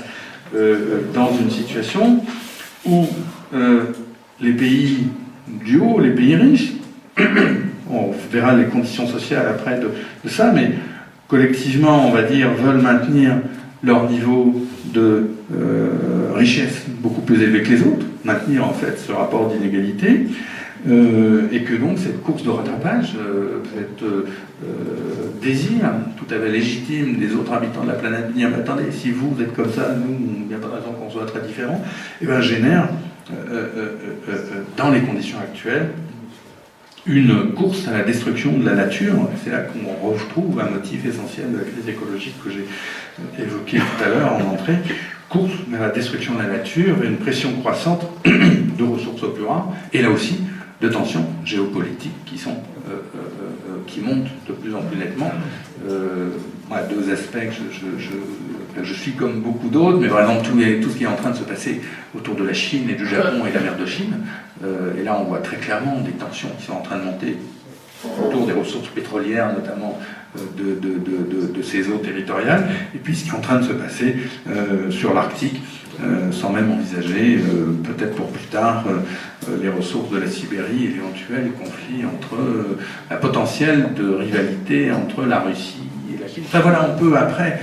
dans une situation où les pays du haut, les pays riches, on verra les conditions sociales après de ça, mais collectivement, on va dire, veulent maintenir leur niveau de richesse beaucoup plus élevé que les autres, maintenir en fait ce rapport d'inégalité, et que donc cette course de rattrapage, cet désir tout à fait légitime des autres habitants de la planète, dire mais attendez, si vous êtes comme ça, nous, il n'y a pas de raison qu'on soit très différents, et bien génère, dans les conditions actuelles, une course à la destruction de la nature. C'est là qu'on retrouve un motif essentiel de la crise écologique que j'ai évoqué tout à l'heure en entrée. Course à la destruction de la nature et une pression croissante de ressources au plus rares, et là aussi de tensions géopolitiques qui montent de plus en plus nettement. Deux aspects que je suis comme beaucoup d'autres, mais par exemple tout ce qui est en train de se passer autour de la Chine et du Japon et de la mer de Chine. Et là, on voit très clairement des tensions qui sont en train de monter autour des ressources pétrolières, notamment de ces eaux territoriales, et puis ce qui est en train de se passer sur l'Arctique, sans même envisager, peut-être pour plus tard, les ressources de la Sibérie et l'éventuel conflit entre la potentielle de rivalité entre la Russie et la Chine. Enfin voilà, on peut après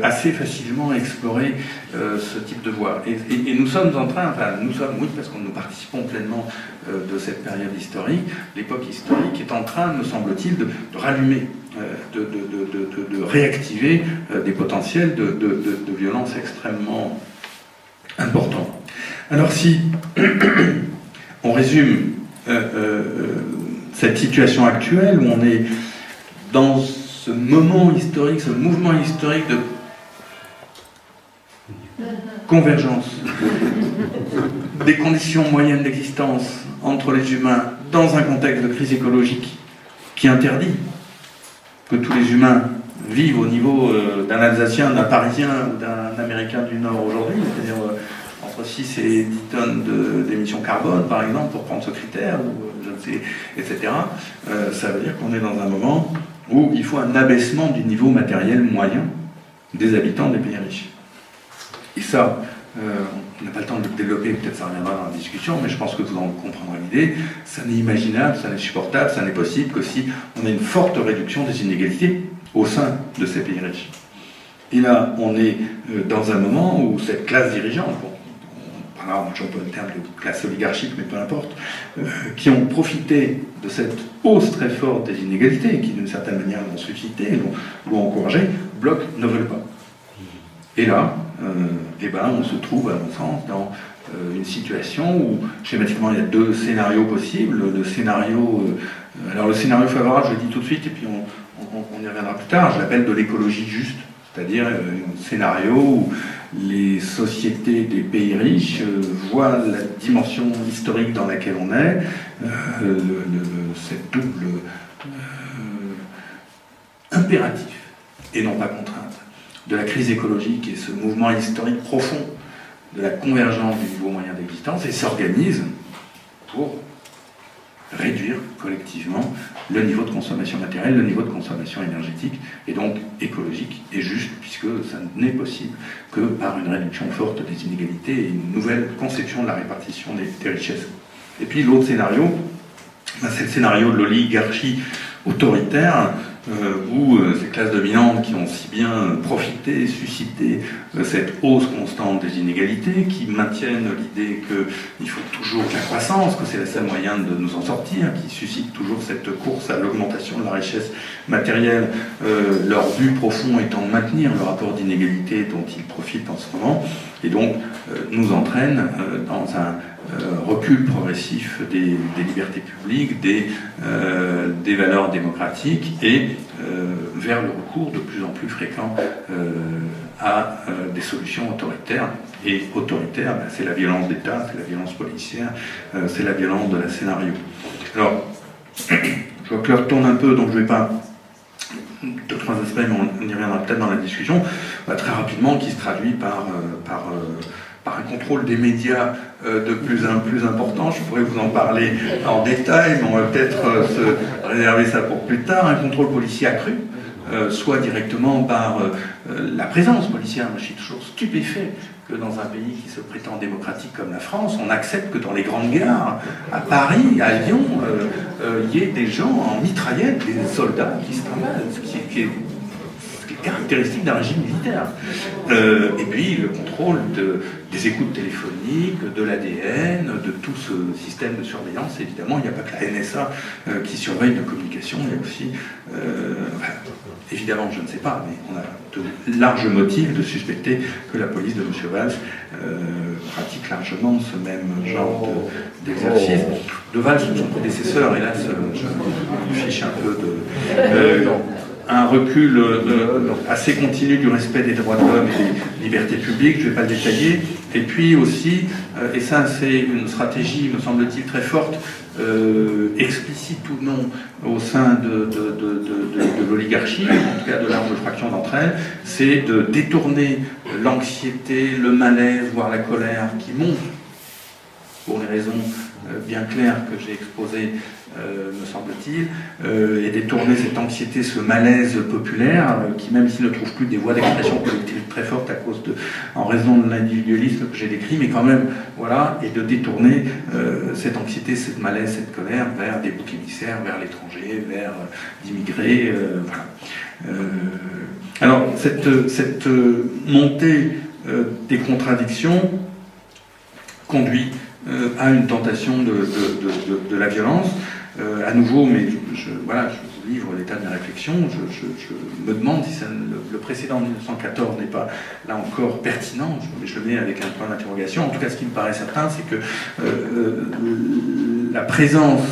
assez facilement explorer ce type de voie. Et nous sommes en train, oui, parce que nous participons pleinement de cette période historique, l'époque historique est en train, me semble-t-il, de rallumer, de réactiver des potentiels de violence extrêmement importants. Alors si on résume cette situation actuelle où on est dans ce moment historique, ce mouvement historique de convergence des conditions moyennes d'existence entre les humains dans un contexte de crise écologique qui interdit que tous les humains vivent au niveau d'un Alsacien, d'un Parisien ou d'un Américain du Nord aujourd'hui, c'est-à-dire entre 6 et 10 tonnes d'émissions carbone, par exemple, pour prendre ce critère, ou je ne sais, etc. Ça veut dire qu'on est dans un moment où il faut un abaissement du niveau matériel moyen des habitants des pays riches. Et ça, on n'a pas le temps de le développer, peut-être ça reviendra dans la discussion, mais je pense que vous en comprendrez l'idée. Ça n'est imaginable, ça n'est supportable, ça n'est possible que si on a une forte réduction des inégalités au sein de ces pays riches. Et là, on est dans un moment où cette classe dirigeante, moi je emploie le terme de classe oligarchique, mais peu importe, qui ont profité de cette hausse très forte des inégalités, qui d'une certaine manière l'ont suscité, l'ont encouragé, bloquent, ne veulent pas. Et là, on se trouve, à mon sens, dans une situation où, schématiquement, il y a deux scénarios possibles. Le scénario favorable, je le dis tout de suite, et puis on y reviendra plus tard, je l'appelle de l'écologie juste, c'est-à-dire un scénario où les sociétés des pays riches voient la dimension historique dans laquelle on est, cette double impératif, et non pas contrainte, de la crise écologique et ce mouvement historique profond de la convergence du niveau moyen d'existence, et s'organisent pour réduire collectivement le niveau de consommation matérielle, le niveau de consommation énergétique, et donc écologique et juste, puisque ça n'est possible que par une réduction forte des inégalités et une nouvelle conception de la répartition des richesses. Et puis l'autre scénario, c'est le scénario de l'oligarchie autoritaire, où ces classes dominantes qui ont si bien profité, suscité cette hausse constante des inégalités, qui maintiennent l'idée qu'il faut toujours de la croissance, que c'est le seul moyen de nous en sortir, qui suscitent toujours cette course à l'augmentation de la richesse matérielle, leur but profond étant de maintenir le rapport d'inégalité dont ils profitent en ce moment, et donc nous entraînent dans un recul progressif des libertés publiques, des valeurs démocratiques, et vers le recours de plus en plus fréquent à des solutions autoritaires. Et autoritaire, c'est la violence d'État, c'est la violence policière, c'est la violence de la scénario. Alors, je vois que l'heure tourne un peu, donc je ne vais pas deux, trois aspects, mais on y reviendra peut-être dans la discussion, très rapidement, qui se traduit par un contrôle des médias de plus en plus important. Je pourrais vous en parler en détail, mais on va peut-être se réserver ça pour plus tard. Un contrôle policier accru soit directement par la présence policière. Moi, je suis toujours stupéfait que dans un pays qui se prétend démocratique comme la France, on accepte que dans les grandes gares, à Paris, à Lyon, il y ait des gens en mitraillette, des soldats qui se trimballent, ce qui est caractéristique d'un régime militaire. Et puis le contrôle des écoutes téléphoniques, de l'ADN, de tout ce système de surveillance. Évidemment, il n'y a pas que la NSA qui surveille nos communications, il y a aussi, évidemment, je ne sais pas, mais on a de larges motifs de suspecter que la police de M. Valls pratique largement ce même genre d'exercice. De Valls, son prédécesseur, hélas, je fiche un peu de... un recul assez continu du respect des droits de l'homme et des libertés publiques, je ne vais pas le détailler, et puis aussi, et ça c'est une stratégie, me semble-t-il, très forte, explicite ou non, au sein de l'oligarchie, en tout cas de large fraction d'entre elles, c'est de détourner l'anxiété, le malaise, voire la colère qui monte, pour les raisons bien claires que j'ai exposées, me semble-t-il, et détourner cette anxiété, ce malaise populaire, qui même s'il ne trouve plus des voies d'expression collective très fortes en raison de l'individualisme que j'ai décrit, mais quand même, voilà, et de détourner cette anxiété, cette malaise, cette colère vers des boucs émissaires, vers l'étranger, vers d'immigrés, voilà. Alors, cette montée des contradictions conduit à une tentation de la violence. À nouveau, mais voilà, je vous livre l'état de mes réflexions, je me demande si le précédent de 1914 n'est pas, là encore, pertinent, je le mets avec un point d'interrogation. En tout cas, ce qui me paraît certain, c'est que la présence,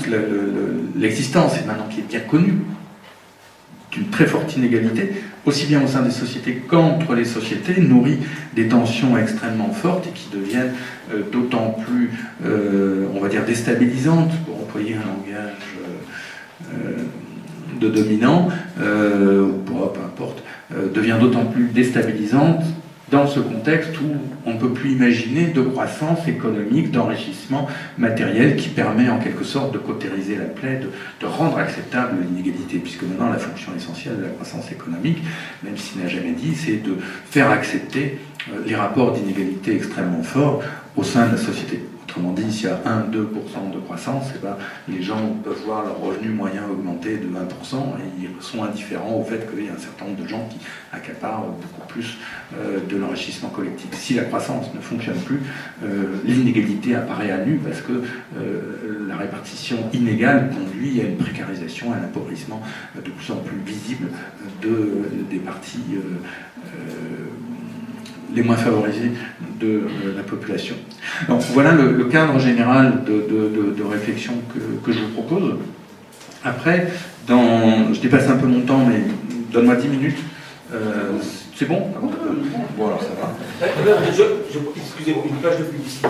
l'existence, et maintenant qui est bien connue, d'une très forte inégalité, aussi bien au sein des sociétés qu'entre les sociétés, nourrit des tensions extrêmement fortes et qui deviennent d'autant plus, on va dire, déstabilisantes, pour employer un langage de dominant, ou peu importe, devient d'autant plus déstabilisante dans ce contexte où on ne peut plus imaginer de croissance économique, d'enrichissement matériel qui permet en quelque sorte de cautériser la plaie, de rendre acceptable l'inégalité, puisque maintenant la fonction essentielle de la croissance économique, même s'il n'a jamais dit, c'est de faire accepter les rapports d'inégalité extrêmement forts au sein de la société. Autrement dit, s'il y a 1-2% de croissance, eh ben, les gens peuvent voir leur revenu moyen augmenter de 20% et ils sont indifférents au fait qu'il y a un certain nombre de gens qui accaparent beaucoup plus de l'enrichissement collectif. Si la croissance ne fonctionne plus, l'inégalité apparaît à nu parce que la répartition inégale conduit à une précarisation, à un appauvrissement de plus en plus visible des parties les moins favorisés de la population. Donc voilà le cadre général de réflexion que je vous propose. Après, je dépasse un peu mon temps, mais donne-moi 10 minutes. C'est bon? Bon, alors ça va. Excusez-moi, une page de publicité.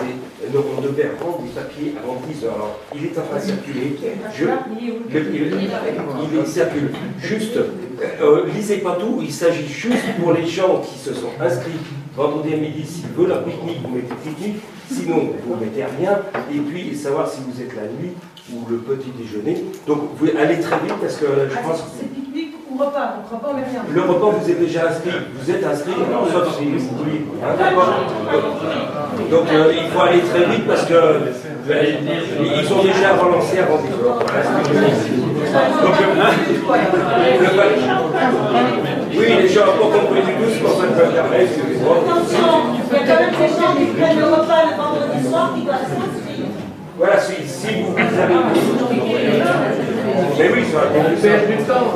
On devait rendre des papiers avant 10 heures. Alors, il est en train de circuler. Il circule. Juste, lisez pas tout. Il s'agit juste pour les gens qui se sont inscrits vendredi à midi. S'ils veulent leur pique-nique, vous mettez pique-nique. Sinon, vous ne mettez rien. Et puis, savoir si vous êtes la nuit ou le petit déjeuner. Donc, vous allez très vite parce que je pense. C'est pique-nique ou repas? Donc, repas, on met rien. Le repas, vous êtes déjà inscrit. Vous êtes inscrit, alors sauf si vous voulez. Donc, il faut aller très vite parce que ils ont déjà relancé avant des heures. Oui, les gens n'ont pas compris du tout ce qu'on fait faire. Excusez-moi. Attention, il y a quand même des gens qui prennent le repas le vendredi soir qui doivent s'inscrire. Voilà, si vous avez... Mais oui, ça va perdre du temps.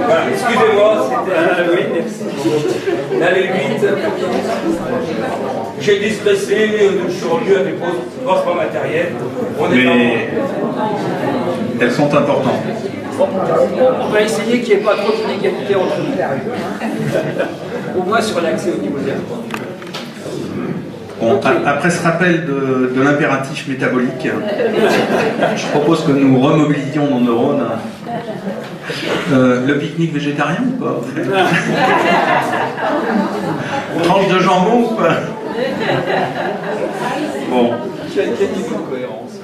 Voilà, excusez-moi, c'était... Oui, merci. L'année 8, j'ai distressé, je suis revenu à des postes matériels. Mais elles sont importantes. On va essayer qu'il n'y ait pas trop d'inégalité entre nous. Au moins sur l'accès au niveau des rapports. Bon, après ce rappel de l'impératif métabolique, je propose que nous remobilisions nos neurones. Le pique-nique végétarien ou pas? Tranche de jambon ou pas? Bon. Quel niveau de cohérence?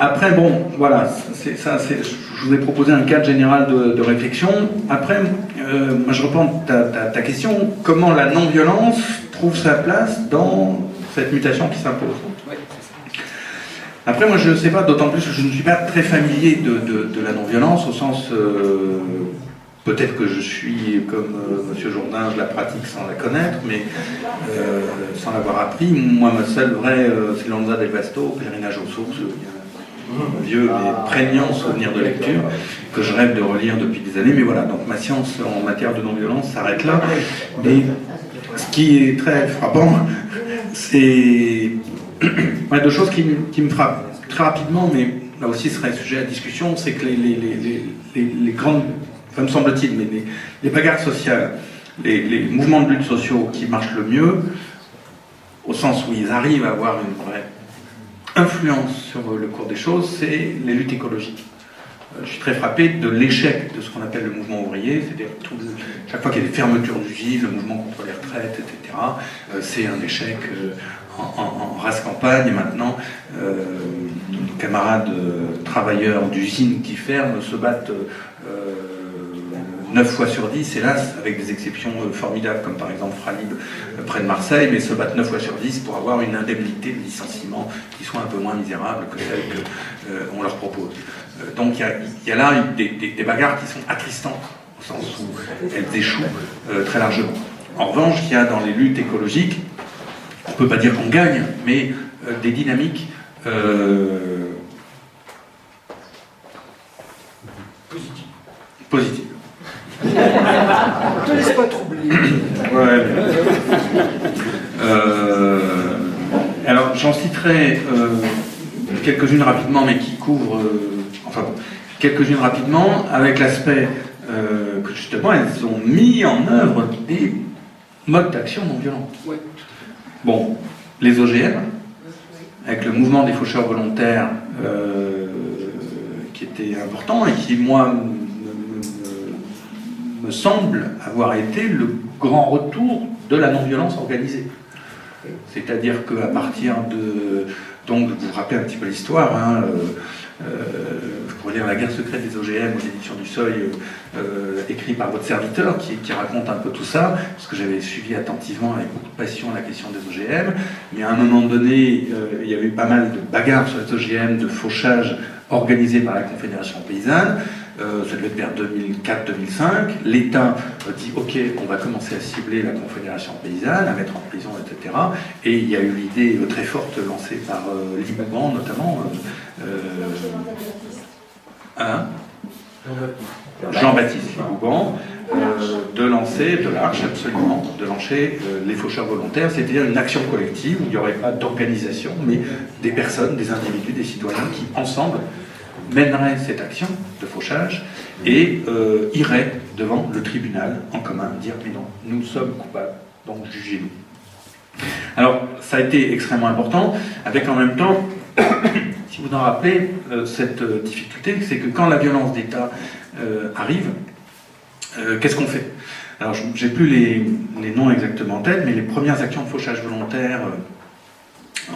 Après, bon, voilà, je vous ai proposé un cadre général de réflexion. Après, moi je reprends ta question, comment la non-violence trouve sa place dans cette mutation qui s'impose? Après, moi je ne sais pas, d'autant plus que je ne suis pas très familier de la non-violence, au sens, peut-être que je suis comme Monsieur Jourdain, je la pratique sans la connaître, mais sans l'avoir appris. Moi, ma seule vraie, c'est Lanza del Vasto, Pèlerinage aux sources. Il y a un vieux mais prégnant souvenir de lecture que je rêve de relire depuis des années. Mais voilà, donc ma science en matière de non-violence s'arrête là. Mais ce qui est très frappant, c'est deux choses qui me frappent très rapidement, mais là aussi ce serait sujet à discussion, c'est que les grandes, ça me semble-t-il, mais les bagarres sociales, les mouvements de lutte sociaux qui marchent le mieux, au sens où ils arrivent à avoir une vraie influence sur le cours des choses, c'est les luttes écologiques. Je suis très frappé de l'échec de ce qu'on appelle le mouvement ouvrier, c'est-à-dire chaque fois qu'il y a des fermetures d'usines, le mouvement contre les retraites, etc., c'est un échec en race campagne. Et maintenant, nos camarades travailleurs d'usines qui ferment se battent 9 fois sur 10, hélas, avec des exceptions formidables, comme par exemple Fralib près de Marseille, mais se battent 9 fois sur 10 pour avoir une indemnité de licenciement qui soit un peu moins misérable que celle qu'on leur propose. Donc il y a là des bagarres qui sont attristantes, au sens où elles échouent très largement. En revanche, il y a dans les luttes écologiques, on ne peut pas dire qu'on gagne, mais des dynamiques positives. Ne te laisse pas troubler. Ouais. Alors j'en citerai quelques-unes rapidement, mais qui couvrent, quelques-unes rapidement, avec l'aspect que justement elles ont mis en œuvre des modes d'action non violents. Ouais. Bon, les OGM, avec le mouvement des faucheurs volontaires qui était important et qui, moi, me semble avoir été le grand retour de la non-violence organisée. C'est-à-dire qu'à partir de... Donc, vous vous rappelez un petit peu l'histoire, hein, vous pourrez lire La guerre secrète des OGM aux éditions du Seuil, écrit par votre serviteur, qui raconte un peu tout ça, parce que j'avais suivi attentivement avec beaucoup de passion la question des OGM, mais à un moment donné, il y avait eu pas mal de bagarres sur les OGM, de fauchage organisé par la Confédération paysanne. Ça devait être vers 2004-2005. L'État dit ok, on va commencer à cibler la Confédération paysanne, à mettre en prison, etc. Et il y a eu l'idée très forte lancée par Libouban notamment. Jean-Baptiste Libouban, de lancer de l'Arche, absolument, de lancer les faucheurs volontaires, c'est-à-dire une action collective où il n'y aurait pas d'organisation, mais des personnes, des individus, des citoyens qui, ensemble, mèneraient cette action de fauchage et iraient devant le tribunal en commun, dire mais non, nous sommes coupables, donc jugez-nous. Alors, ça a été extrêmement important, avec en même temps, si vous en rappelez, cette difficulté, c'est que quand la violence d'État arrive, qu'est-ce qu'on fait? Alors, j'ai plus les noms exactement en tête, mais les premières actions de fauchage volontaire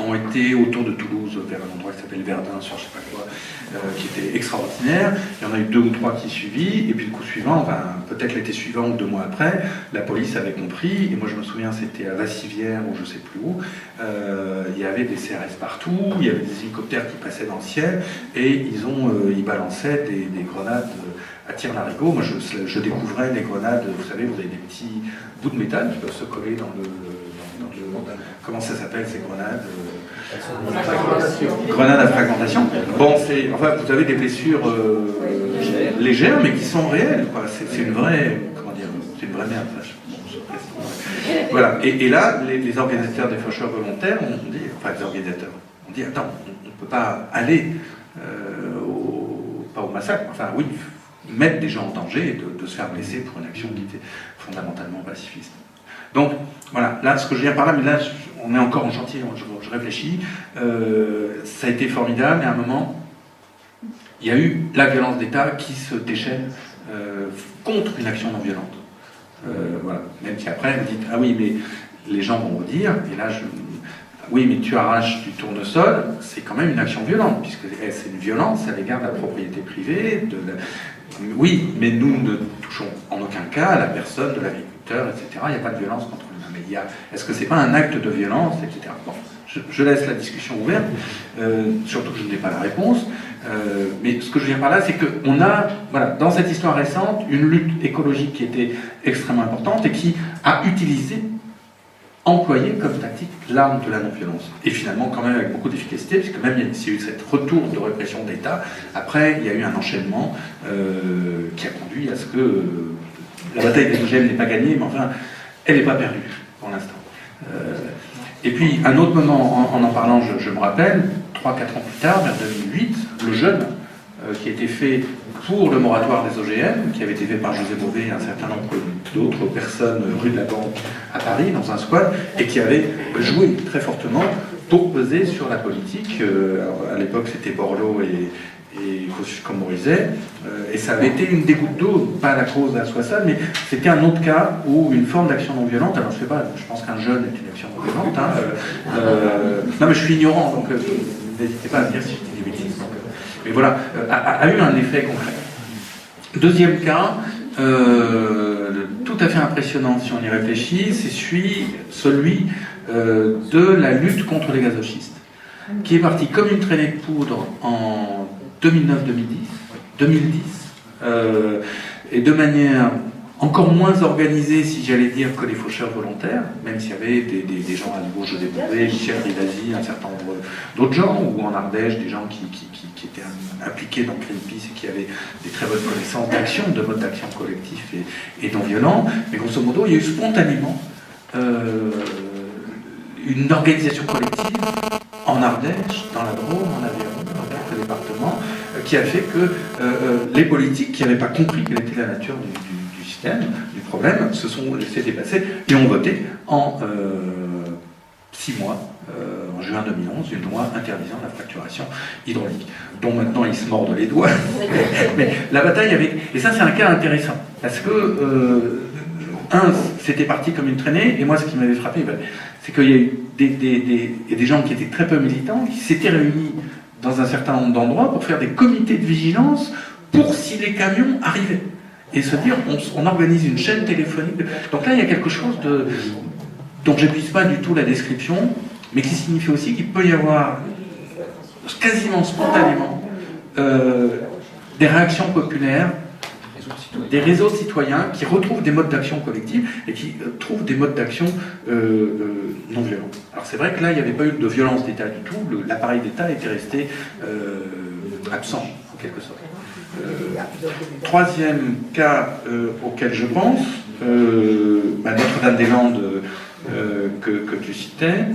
ont été autour de Toulouse, vers un endroit qui s'appelle Verdun, sur je sais pas quoi, qui était extraordinaire. Il y en a eu 2 ou 3 qui suivis, et puis le coup suivant, peut-être l'été suivant ou 2 mois après, la police avait compris, et moi je me souviens c'était à Vassivière ou je sais plus où, il y avait des CRS partout, il y avait des hélicoptères qui passaient dans le ciel, et ils balançaient des grenades à tir-larigot. Moi je découvrais des grenades, vous savez, vous avez des petits bouts de métal qui peuvent se coller dans le comment ça s'appelle ces grenades? Grenades à fragmentation. Bon, vous avez des blessures légères, mais qui sont réelles. C'est une vraie, c'est une vraie merde. Voilà. Et là, les organisateurs des faucheurs volontaires ont dit, les organisateurs ont dit, attends, on ne peut pas aller pas au massacre, oui, mettre des gens en danger et de se faire blesser pour une action qui était fondamentalement pacifiste. Donc, voilà, là, ce que je viens par là, mais là, on est encore en chantier, je réfléchis, ça a été formidable, mais à un moment, il y a eu la violence d'État qui se déchaîne contre une action non violente. Voilà. Même si après, vous dites, ah oui, mais les gens vont vous dire, et là, oui, mais tu arraches du tournesol, c'est quand même une action violente, puisque c'est une violence à l'égard de la propriété privée. Oui, mais nous ne touchons en aucun cas à la personne de l'agriculteur, etc. Il n'y a pas de violence contre l'humain. Mais est-ce que c'est pas un acte de violence, etc. Bon, je laisse la discussion ouverte, surtout que je n'ai pas la réponse. Mais ce que je veux dire par là, c'est qu'on a, voilà, dans cette histoire récente, une lutte écologique qui était extrêmement importante et qui a employé comme tactique l'arme de la non-violence. Et finalement, quand même avec beaucoup d'efficacité, puisque même s'il y a eu cette retour de répression d'État, après, il y a eu un enchaînement qui a conduit à ce que la bataille des OGM n'est pas gagnée, mais enfin, elle n'est pas perdue, pour l'instant. Et puis, un autre moment, en parlant, je me rappelle, 3-4 ans plus tard, vers 2008, le jeûne qui a été fait pour le moratoire des OGM, qui avait été fait par José Bové et un certain nombre d'autres personnes rue de la Banque à Paris, dans un squat, et qui avait joué très fortement pour peser sur la politique. Alors, à l'époque, c'était Borloo et Kosciusko-Morizet, et ça avait été une des gouttes d'eau, pas la cause à soi seule, mais c'était un autre cas où une forme d'action non violente, alors je sais pas, je pense qu'un jeune est une action non violente, non mais je suis ignorant, donc n'hésitez pas à me dire si je dis des bêtises. Mais voilà, a eu un effet concret. Deuxième cas, tout à fait impressionnant si on y réfléchit, c'est celui de la lutte contre les gazochistes, qui est parti comme une traînée de poudre en 2010, et de manière encore moins organisée, si j'allais dire, que les faucheurs volontaires, même s'il y avait des gens à niveau José Bové, Michel Rivasi, un certain nombre d'autres gens, ou en Ardèche, des gens qui étaient impliqués dans Greenpeace et qui avaient des très bonnes connaissances d'action, de mode d'action collectif et non violent. Mais grosso modo, il y a eu spontanément une organisation collective en Ardèche, dans la Drôme, en Aveyron, dans quelques départements, qui a fait que les politiques qui n'avaient pas compris quelle était la nature du système, du problème, se sont laissés dépasser et ont voté en 6 mois, en juin 2011, une loi interdisant la fracturation hydraulique, dont maintenant ils se mordent les doigts. Mais la bataille avec... Et ça, c'est un cas intéressant, parce que, c'était parti comme une traînée, et moi, ce qui m'avait frappé, c'est qu'il y a eu des gens qui étaient très peu militants, qui s'étaient réunis dans un certain nombre d'endroits pour faire des comités de vigilance pour si les camions arrivaient. Et se dire, on organise une chaîne téléphonique. Donc là, il y a quelque chose dont je n'épuise pas du tout la description, mais qui signifie aussi qu'il peut y avoir, quasiment spontanément, des réactions populaires, des réseaux citoyens qui retrouvent des modes d'action collectifs et qui trouvent des modes d'action non violents. Alors c'est vrai que là, il n'y avait pas eu de violence d'État du tout, l'appareil d'État était resté absent, en quelque sorte. Troisième cas auquel je pense, Notre-Dame-des-Landes que tu citais,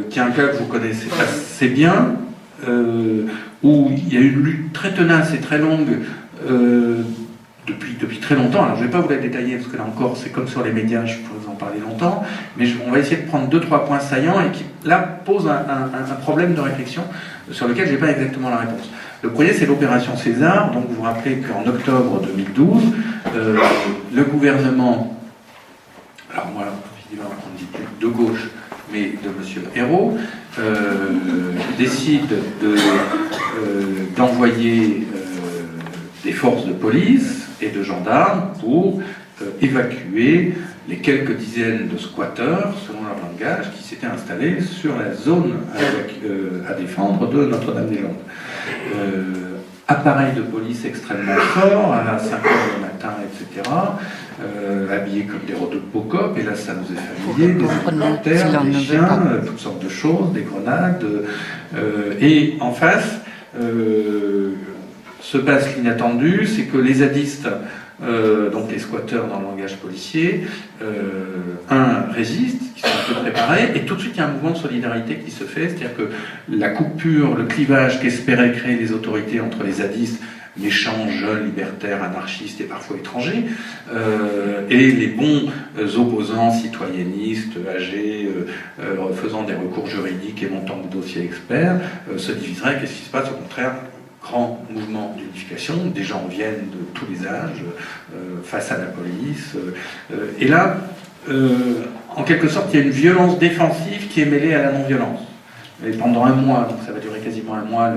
qui est un cas que vous connaissez assez bien, où il y a eu une lutte très tenace et très longue depuis très longtemps. Alors je ne vais pas vous la détailler parce que là encore c'est comme sur les médias, je pourrais vous en parler longtemps, mais on va essayer de prendre 2-3 points saillants et qui là posent un problème de réflexion sur lequel je n'ai pas exactement la réponse. Le premier, c'est l'opération César. Donc vous vous rappelez qu'en octobre 2012, le gouvernement, alors moi on ne dit plus de gauche, mais de M. Ayrault, décide d'envoyer des forces de police et de gendarmes pour évacuer les quelques dizaines de squatteurs, selon leur langage, qui s'étaient installés sur la zone à défendre de Notre-Dame-des-Landes. Appareil de police extrêmement fort, à 5 h du matin, etc., habillés comme des Robocop, et là ça nous est familier, des hélicoptères, des chiens, toutes sortes de choses, des grenades, et en face, se passe l'inattendu, c'est que les zadistes, donc les squatteurs dans le langage policier, résistent, qui sont un peu préparés, et tout de suite il y a un mouvement de solidarité qui se fait, c'est-à-dire que la coupure, le clivage qu'espéraient créer les autorités entre les zadistes, méchants, jeunes, libertaires, anarchistes et parfois étrangers, et les bons opposants, citoyennistes, âgés, faisant des recours juridiques et montant des dossiers experts, se diviseraient. Qu'est-ce qui se passe? Au contraire, grand mouvement d'unification, des gens viennent de tous les âges, face à la police. Et là, en quelque sorte, il y a une violence défensive qui est mêlée à la non-violence. Et pendant un mois, donc ça va durer quasiment un mois,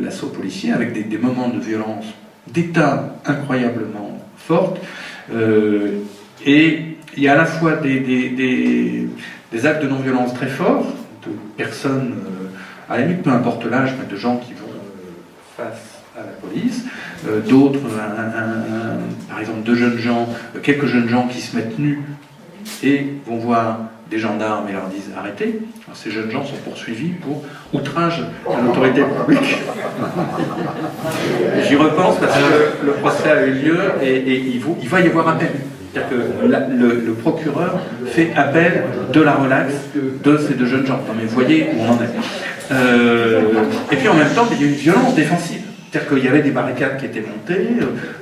l'assaut policier, avec des moments de violence d'État incroyablement fortes. Et il y a à la fois des actes de non-violence très forts, de personnes, à la limite, peu importe l'âge, mais de gens qui vont face à la police, d'autres, par exemple, quelques jeunes gens qui se mettent nus et vont voir des gendarmes et leur disent arrêtez. Alors, ces jeunes gens sont poursuivis pour outrage à l'autorité publique. J'y repense parce que le procès a eu lieu et il va y avoir appel. C'est-à-dire que le procureur fait appel de la relaxe de ces deux jeunes gens. Non mais vous voyez où on en est. Et puis en même temps, il y a une violence défensive. C'est-à-dire qu'il y avait des barricades qui étaient montées,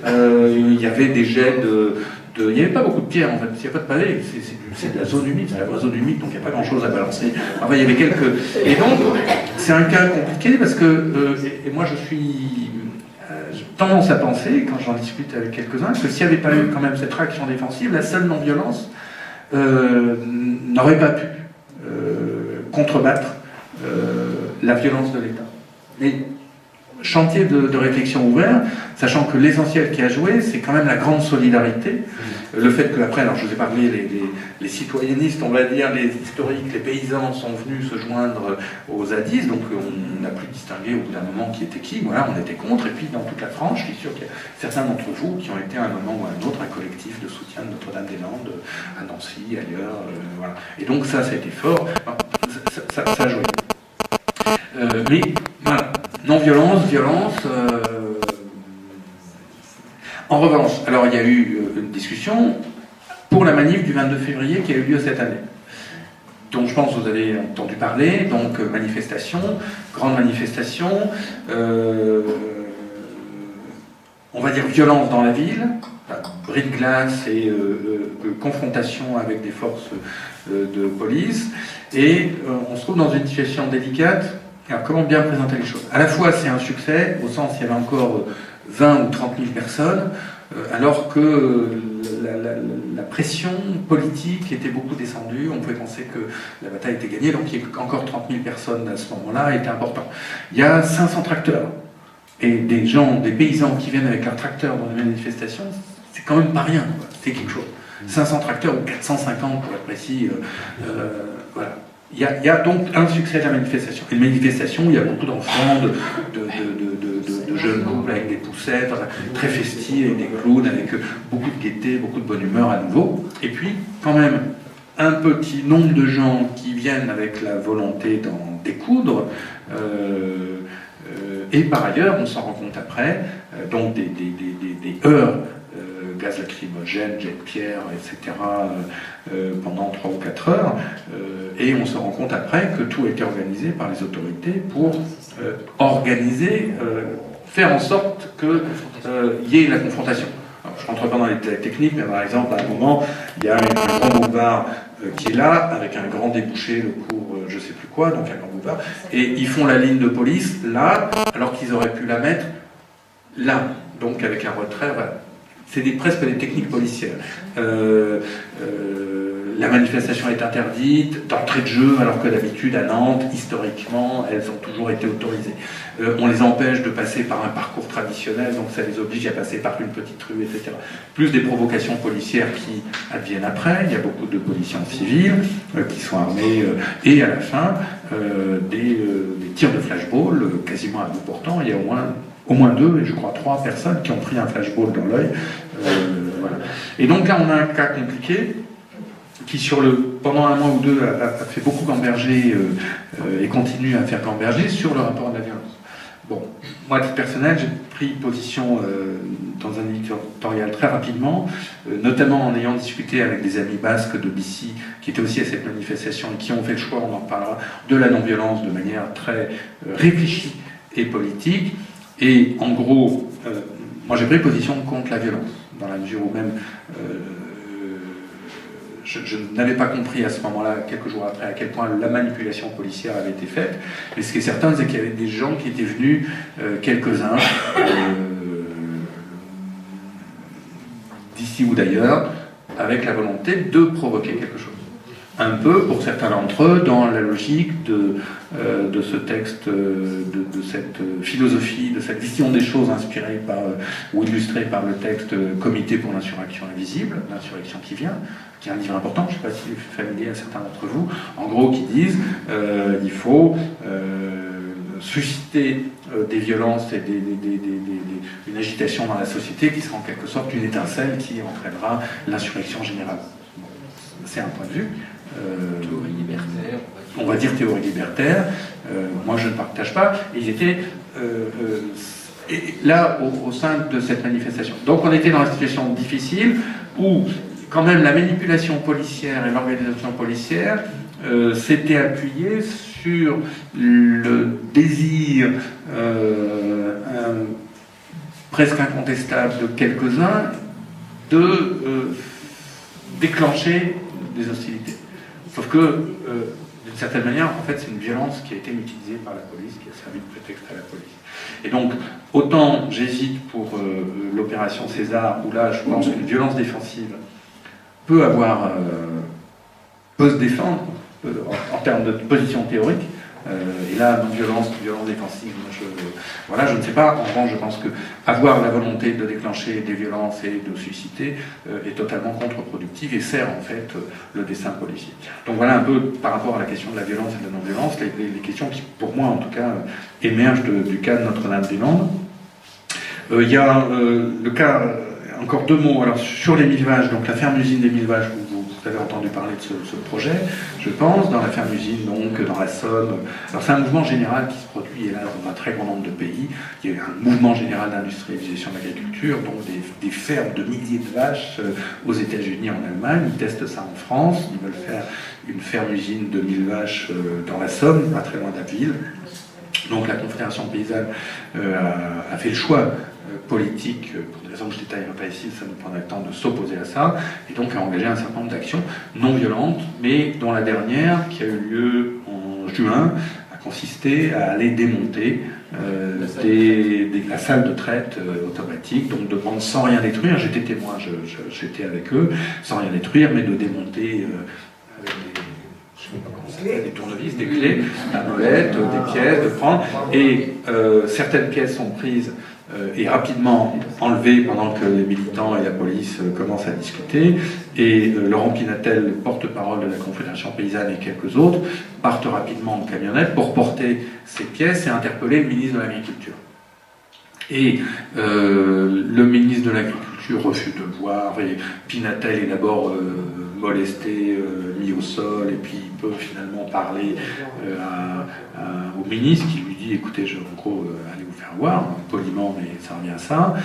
il y avait des jets il n'y avait pas beaucoup de pierres en fait, il n'y a pas de pavés, c'est de la zone humide, c'est la vraie zone humide, donc il n'y a pas grand-chose à balancer. Enfin, il y avait quelques... Et donc, c'est un cas compliqué parce que, et moi j'ai tendance à penser, quand j'en discute avec quelques-uns, que s'il n'y avait pas eu quand même cette réaction défensive, la seule non-violence n'aurait pas pu contrebattre la violence de l'État. Et chantier de réflexion ouvert, sachant que l'essentiel qui a joué, c'est quand même la grande solidarité. Le fait qu'après, alors je vous ai parlé, les citoyennistes, on va dire, les historiques, les paysans sont venus se joindre aux zadistes, donc on n'a plus distingué au bout d'un moment qui était qui, voilà, on était contre, et puis dans toute la France, je suis sûr qu'il y a certains d'entre vous qui ont été à un moment ou à un autre un collectif de soutien de Notre-Dame-des-Landes, à Nancy, ailleurs, voilà. Et donc ça a été fort, ça a joué. Mais voilà, non-violence, violence. En revanche, alors il y a eu une discussion pour la manif du 22 février qui a eu lieu cette année. Donc je pense que vous avez entendu parler, donc manifestation, grande manifestation, on va dire violence dans la ville, bris de glace et confrontation avec des forces de police, et on se trouve dans une situation délicate. Alors, comment bien présenter les choses? À la fois, c'est un succès, au sens il y avait encore 20 ou 30 000 personnes, alors que la pression politique était beaucoup descendue. On pouvait penser que la bataille était gagnée, donc il y a encore 30 000 personnes à ce moment-là était important. Il y a 500 tracteurs, et des gens, des paysans qui viennent avec leurs tracteurs dans les manifestations, c'est quand même pas rien, c'est quelque chose. 500 tracteurs, ou 450 pour être précis, voilà. Il y a donc un succès de la manifestation. Et une manifestation, il y a beaucoup d'enfants, de jeunes couples avec des poussettes, très festifs, avec des clowns, avec beaucoup de gaieté, beaucoup de bonne humeur à nouveau. Et puis, quand même, un petit nombre de gens qui viennent avec la volonté d'en découdre. Et par ailleurs, on s'en rend compte après, donc des heurts, gaz lacrymogène, jet de pierre, etc., pendant 3 ou 4 heures, et on se rend compte après que tout a été organisé par les autorités pour faire en sorte qu'il y ait la confrontation. Alors, je ne rentre pas dans les détails techniques, mais par exemple, à un moment, il y a un grand boulevard qui est là, avec un grand débouché, le cours je ne sais plus quoi, donc un grand boulevard, et ils font la ligne de police là, alors qu'ils auraient pu la mettre là, donc avec un retrait, voilà. C'est presque des techniques policières. La manifestation est interdite, d'entrée de jeu, alors que d'habitude à Nantes, historiquement, elles ont toujours été autorisées. On les empêche de passer par un parcours traditionnel, donc ça les oblige à passer par une petite rue, etc. Plus des provocations policières qui adviennent après, il y a beaucoup de policiers en civil qui sont armés, et à la fin, des tirs de flashball, quasiment à bout portant. Il y a au moins 2, et je crois 3 personnes qui ont pris un flashball dans l'œil. Voilà. Et donc là, on a un cas compliqué qui, pendant un mois ou deux, a fait beaucoup gamberger et continue à faire gamberger sur le rapport de la violence. Bon, moi, à titre personnel, j'ai pris position dans un éditorial très rapidement, notamment en ayant discuté avec des amis basques de Bissy, qui étaient aussi à cette manifestation et qui ont fait le choix, on en reparlera, de la non-violence de manière très réfléchie et politique. Et en gros, moi j'ai pris position contre la violence, dans la mesure où même je n'avais pas compris à ce moment-là, quelques jours après, à quel point la manipulation policière avait été faite. Mais ce qui est certain, c'est qu'il y avait des gens qui étaient venus, quelques-uns, d'ici ou d'ailleurs, avec la volonté de provoquer quelque chose. Un peu, pour certains d'entre eux, dans la logique de ce texte, de cette philosophie, de cette vision des choses inspirée par, ou illustrée par le texte Comité pour l'insurrection invisible, l'insurrection qui vient, qui est un livre important, je ne sais pas s'il est familier à certains d'entre vous, en gros qui disent il faut susciter des violences et une agitation dans la société qui sera en quelque sorte une étincelle qui entraînera l'insurrection générale. Bon, c'est un point de vue. Théorie libertaire. On va dire théorie libertaire. Moi, je ne partage pas. Ils étaient là au sein de cette manifestation. Donc, on était dans une situation difficile où, quand même, la manipulation policière et l'organisation policière s'étaient appuyées sur le désir presque incontestable de quelques-uns de déclencher des hostilités. Sauf que, d'une certaine manière, en fait, c'est une violence qui a été utilisée par la police, qui a servi de prétexte à la police. Et donc, autant j'hésite pour l'opération César, où là, je pense qu'une violence défensive peut se défendre en termes de position théorique. Et là, violence défensive, je ne sais pas. En revanche, je pense que avoir la volonté de déclencher des violences et de susciter est totalement contre-productif et sert en fait le dessein policier. Donc voilà un peu par rapport à la question de la violence et de la non-violence, les questions qui, pour moi en tout cas, émergent du cas de Notre-Dame-des-Landes. Il y a le cas, encore deux mots, alors sur les Mille Vaches, donc la ferme-usine des Mille Vaches, vous avez entendu parler de ce projet, je pense, dans la ferme-usine, donc dans la Somme. Alors c'est un mouvement général qui se produit, hélas, dans un très grand nombre de pays. Il y a un mouvement général d'industrialisation de l'agriculture, donc des fermes de milliers de vaches aux États-Unis, en Allemagne. Ils testent ça en France. Ils veulent faire une ferme-usine de 1000 vaches dans la Somme, pas très loin d'Abbeville. Donc la Confédération paysanne a fait le choix politique, pour des raisons que je ne détaillerai pas ici, ça nous prendrait le temps de s'opposer à ça, et donc a engagé un certain nombre d'actions non violentes, mais dont la dernière, qui a eu lieu en juin, a consisté à aller démonter la salle de traite automatique, donc de prendre sans rien détruire, j'étais témoin, j'étais avec eux, sans rien détruire, mais de démonter avec des tournevis, des clés, la molette, des pièces, de prendre, et certaines pièces sont prises et rapidement enlevées pendant que les militants et la police commencent à discuter, et Laurent Pinatel, porte-parole de la Confédération paysanne, et quelques autres partent rapidement en camionnette pour porter ces pièces et interpeller le ministre de l'Agriculture. Et le ministre de l'Agriculture refuse de voir, et Pinatel est d'abord molesté, mis au sol, et puis il peut finalement parler au ministre qui lui dit écoutez, en gros, allez vous faire voir, poliment, mais ça revient à ça.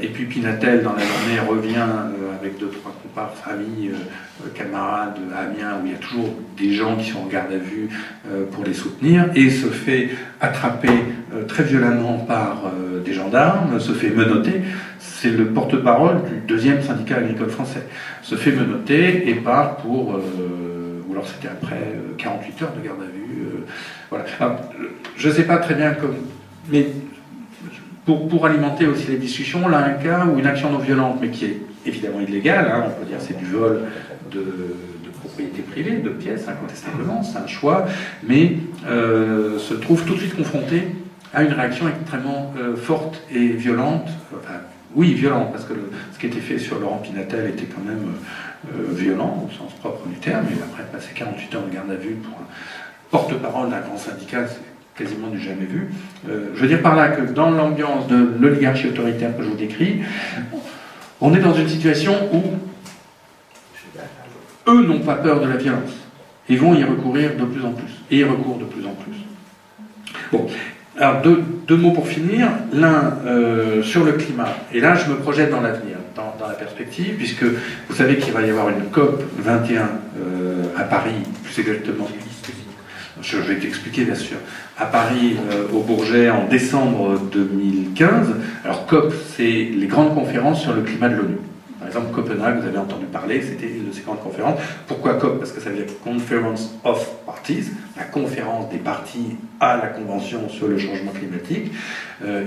Et puis Pinatel, dans la journée, revient avec 2-3 comparses, amis, camarades à Amiens, où il y a toujours des gens qui sont en garde à vue pour les soutenir, et se fait attraper très violemment par des gendarmes, se fait menotter. C'est le porte-parole du 2e syndicat agricole français. Se fait menotter et part pour... ou alors c'était après 48 heures de garde à vue. Voilà. Alors, je ne sais pas très bien comme... Mais pour alimenter aussi les discussions, là, un cas où une action non violente, mais qui est évidemment illégale, hein, on peut dire c'est du vol de propriété privée, de pièces, incontestablement, c'est un choix, mais se trouve tout de suite confronté à une réaction extrêmement forte et violente, enfin, oui, violente, parce que ce qui était fait sur Laurent Pinatel était quand même violent, au sens propre du terme, et après passer 48 heures de garde à vue pour un porte-parole d'un grand syndicat, c'est quasiment du jamais vu. Je veux dire par là que dans l'ambiance de l'oligarchie autoritaire que je vous décris, on est dans une situation où eux n'ont pas peur de la violence, et vont y recourir de plus en plus, et y recourent de plus en plus. Bon. Alors, deux mots pour finir. L'un sur le climat. Et là, je me projette dans l'avenir, dans la perspective, puisque vous savez qu'il va y avoir une COP 21 à Paris, plus exactement. Je vais t'expliquer, bien sûr. À Paris, au Bourget, en décembre 2015. Alors, COP, c'est les grandes conférences sur le climat de l'ONU. Par exemple, Copenhague, vous avez entendu parler, c'était une de ces grandes conférences. Pourquoi COP? Parce que ça veut dire Conference of Parties, la conférence des parties à la Convention sur le changement climatique.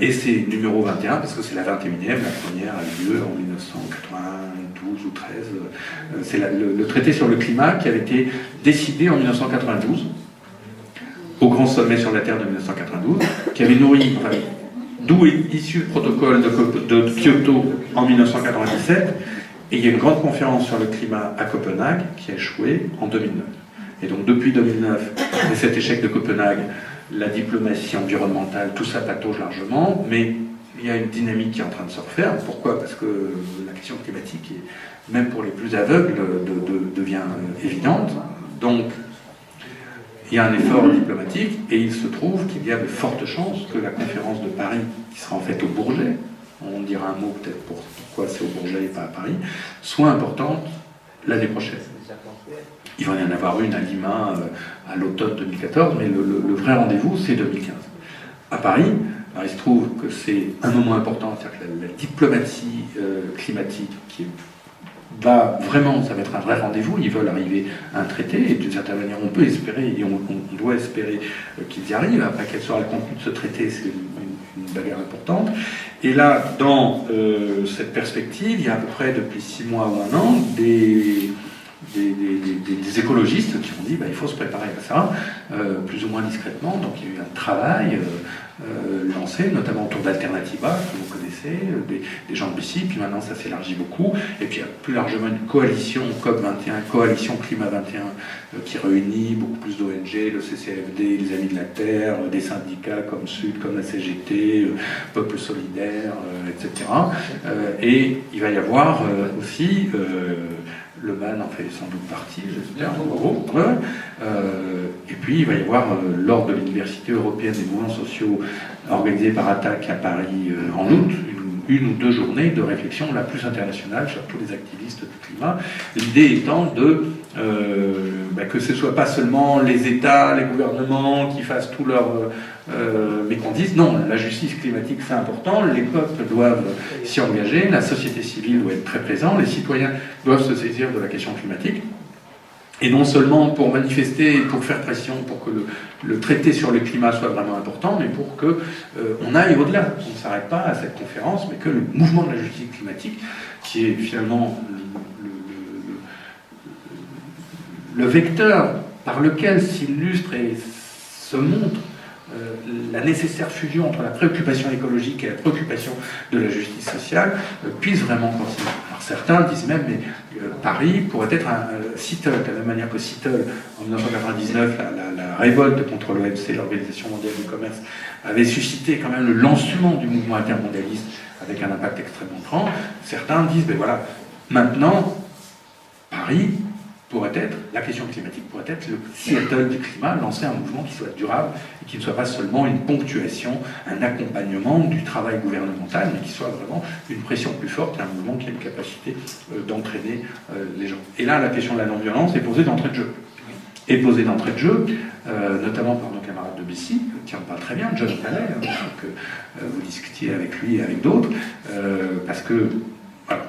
Et c'est numéro 21, parce que c'est la 21e, la première a eu lieu en 1992 ou 13. C'est le traité sur le climat qui avait été décidé en 1992, au grand sommet sur la Terre de 1992, qui avait nourri... Enfin, d'où est issu le protocole de Kyoto en 1997, et il y a une grande conférence sur le climat à Copenhague qui a échoué en 2009. Et donc depuis 2009, et cet échec de Copenhague, la diplomatie environnementale, tout ça patauge largement, mais il y a une dynamique qui est en train de se refaire. Pourquoi? Parce que la question climatique, même pour les plus aveugles, devient évidente. Donc, il y a un effort diplomatique et il se trouve qu'il y a de fortes chances que la conférence de Paris, qui sera en fait au Bourget, on dira un mot peut-être pour pourquoi c'est au Bourget et pas à Paris, soit importante l'année prochaine. Il va y en avoir une à Lima à l'automne 2014, mais le vrai rendez-vous, c'est 2015. À Paris, alors il se trouve que c'est un moment important, c'est-à-dire que la diplomatie climatique qui est va vraiment, ça va être un vrai rendez-vous, ils veulent arriver à un traité, et d'une certaine manière on peut espérer, et on doit espérer qu'ils y arrivent. Après, quel sera le contenu de ce traité, c'est une bagarre importante. Et là, dans cette perspective, il y a à peu près depuis 6 mois ou 1 an, des écologistes qui ont dit il faut se préparer à ça, plus ou moins discrètement. Donc il y a eu un travail lancé, notamment autour d'Alternativa, que vous connaissez, des gens de ici, puis maintenant ça s'élargit beaucoup, et puis il y a plus largement une coalition COP21, coalition Climat 21, qui réunit beaucoup plus d'ONG, le CCFD, les Amis de la Terre, des syndicats comme Sud, comme la CGT, Peuple Solidaire, etc. Et il va y avoir aussi... Le MAN en fait sans doute partie, j'espère, en gros. Et puis il va y avoir, lors de l'Université européenne des mouvements sociaux organisée par ATTAC à Paris en août, une ou 2 journées de réflexion la plus internationale sur tous les activistes du climat. L'idée étant que ce ne soit pas seulement les États, les gouvernements qui fassent tout leur... mais qu'on dise non, la justice climatique c'est important, les peuples doivent s'y engager, la société civile doit être très présente, les citoyens doivent se saisir de la question climatique. Et non seulement pour manifester, pour faire pression, pour que le traité sur le climat soit vraiment important, mais pour qu'on aille au-delà. On ne s'arrête pas à cette conférence, mais que le mouvement de la justice climatique, qui est finalement le vecteur par lequel s'illustre et se montre la nécessaire fusion entre la préoccupation écologique et la préoccupation de la justice sociale, puisse vraiment continuer. Alors certains disent même, mais Paris pourrait être un Seattle, de la même manière que Seattle, en 1999, la révolte contre l'OMC, l'Organisation mondiale du commerce, avait suscité quand même le lancement du mouvement intermondialiste avec un impact extrêmement grand. Certains disent, ben voilà, maintenant, Paris pourrait être, la question climatique pourrait être le Seattle du climat, lancer un mouvement qui soit durable et qui ne soit pas seulement une ponctuation, un accompagnement du travail gouvernemental, mais qui soit vraiment une pression plus forte et un mouvement qui a une capacité d'entraîner les gens. Et là, la question de la non-violence est posée d'entrée de jeu. Et posée d'entrée de jeu, notamment par nos camarades de BC, qui en parlent très bien, John Palais, que vous discutiez avec lui et avec d'autres, parce que, voilà,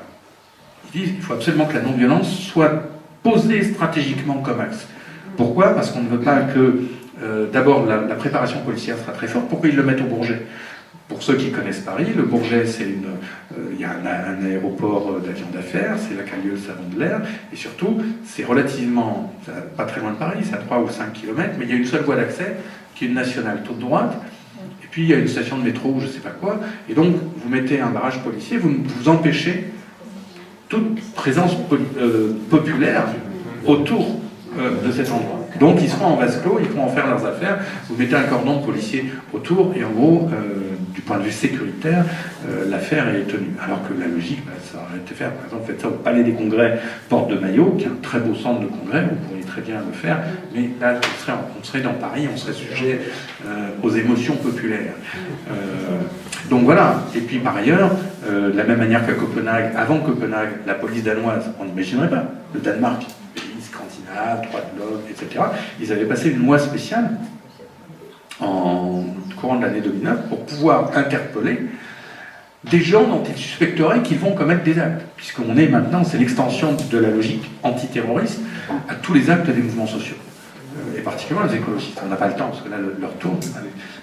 ils disent qu'il faut absolument que la non-violence soit posé stratégiquement comme axe. Pourquoi? Parce qu'on ne veut pas que, d'abord, la préparation policière sera très forte. Pourquoi ils le mettent au Bourget? Pour ceux qui connaissent Paris, le Bourget, c'est il y a un aéroport d'avion d'affaires, c'est là qu'a lieu le Salon de l'air, et surtout, c'est relativement, pas très loin de Paris, c'est à 3 ou 5 km, mais il y a une seule voie d'accès, qui est une nationale toute droite, et puis il y a une station de métro ou je ne sais pas quoi, et donc vous mettez un barrage policier, vous empêchez toute présence populaire autour de cet endroit. Donc ils seront en vase clos, ils pourront en faire leurs affaires, vous mettez un cordon de policiers autour, et en gros, du point de vue sécuritaire, l'affaire est tenue. Alors que la logique, ça aurait été faire, par exemple, faites ça au Palais des Congrès, Porte de Maillot, qui est un très beau centre de congrès, vous pourriez très bien le faire, mais là, on serait dans Paris, on serait sujet aux émotions populaires. Donc voilà, et puis par ailleurs, de la même manière qu'à Copenhague, avant Copenhague, la police danoise, on n'imaginerait pas, le Danemark, pays scandinave, droits de l'homme, etc., ils avaient passé une loi spéciale en courant de l'année 2009 pour pouvoir interpeller des gens dont ils suspecteraient qu'ils vont commettre des actes, puisqu'on est maintenant, c'est l'extension de la logique antiterroriste à tous les actes des mouvements sociaux, et particulièrement les écologistes. On n'a pas le temps, parce que là, leur tour...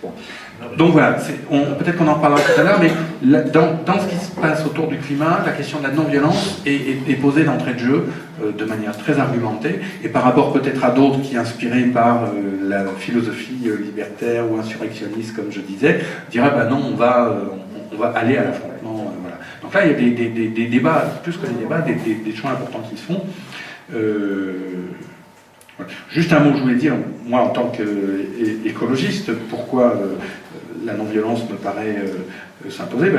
Bon. Donc voilà, peut-être qu'on en reparlera tout à l'heure, mais dans ce qui se passe autour du climat, la question de la non-violence est posée d'entrée de jeu de manière très argumentée, et par rapport peut-être à d'autres qui, inspirés par la philosophie libertaire ou insurrectionniste, comme je disais, diraient bah non, on va aller à l'affrontement. Voilà. Donc là, il y a des débats, plus que des débats, des choix importants qui se font. Juste un mot, je voulais dire, moi en tant qu'écologiste, pourquoi la non-violence me paraît s'imposer,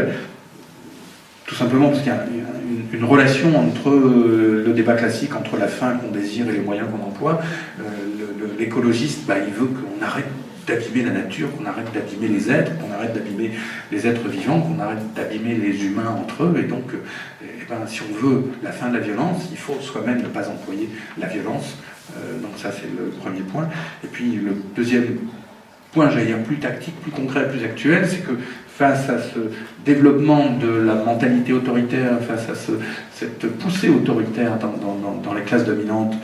tout simplement parce qu'il y a une relation entre le débat classique, entre la fin qu'on désire et les moyens qu'on emploie. L'écologiste, il veut qu'on arrête d'abîmer la nature, qu'on arrête d'abîmer les êtres, qu'on arrête d'abîmer les êtres vivants, qu'on arrête d'abîmer les humains entre eux, et donc si on veut la fin de la violence, il faut soi-même ne pas employer la violence. Donc ça c'est le premier point. Et puis le deuxième point, j'allais dire plus tactique, plus concret, plus actuel, c'est que face à ce développement de la mentalité autoritaire, face à cette poussée autoritaire dans les classes dominantes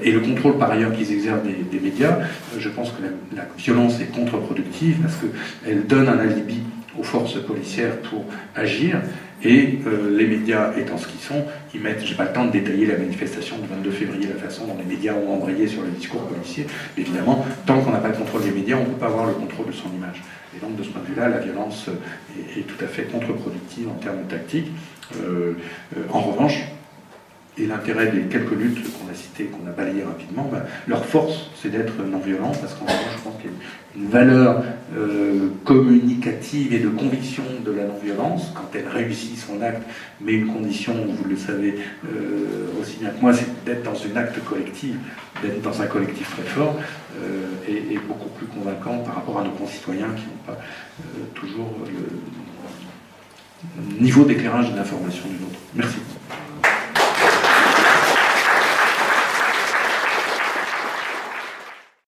et le contrôle par ailleurs qu'ils exercent des médias, je pense que la violence est contre-productive parce qu'elle donne un alibi aux forces policières pour agir, et les médias étant ce qu'ils sont, ils mettent, j'ai pas le temps de détailler la manifestation du 22 février, la façon dont les médias ont embrayé sur les discours policiers, mais évidemment, tant qu'on n'a pas le contrôle des médias, on ne peut pas avoir le contrôle de son image. Et donc de ce point de vue-là, la violence est tout à fait contre-productive en termes tactiques. En revanche, et l'intérêt des quelques luttes qu'on a citées, qu'on a balayées rapidement, leur force, c'est d'être non-violent, parce qu'en revanche, je pense qu'il y a une valeur communicative et de conviction de la non-violence, quand elle réussit son acte, mais une condition, vous le savez aussi bien que moi, c'est d'être dans un acte collectif, d'être dans un collectif très fort, et beaucoup plus convaincant par rapport à nos concitoyens qui n'ont pas toujours le niveau d'éclairage et d'information du nôtre. Merci.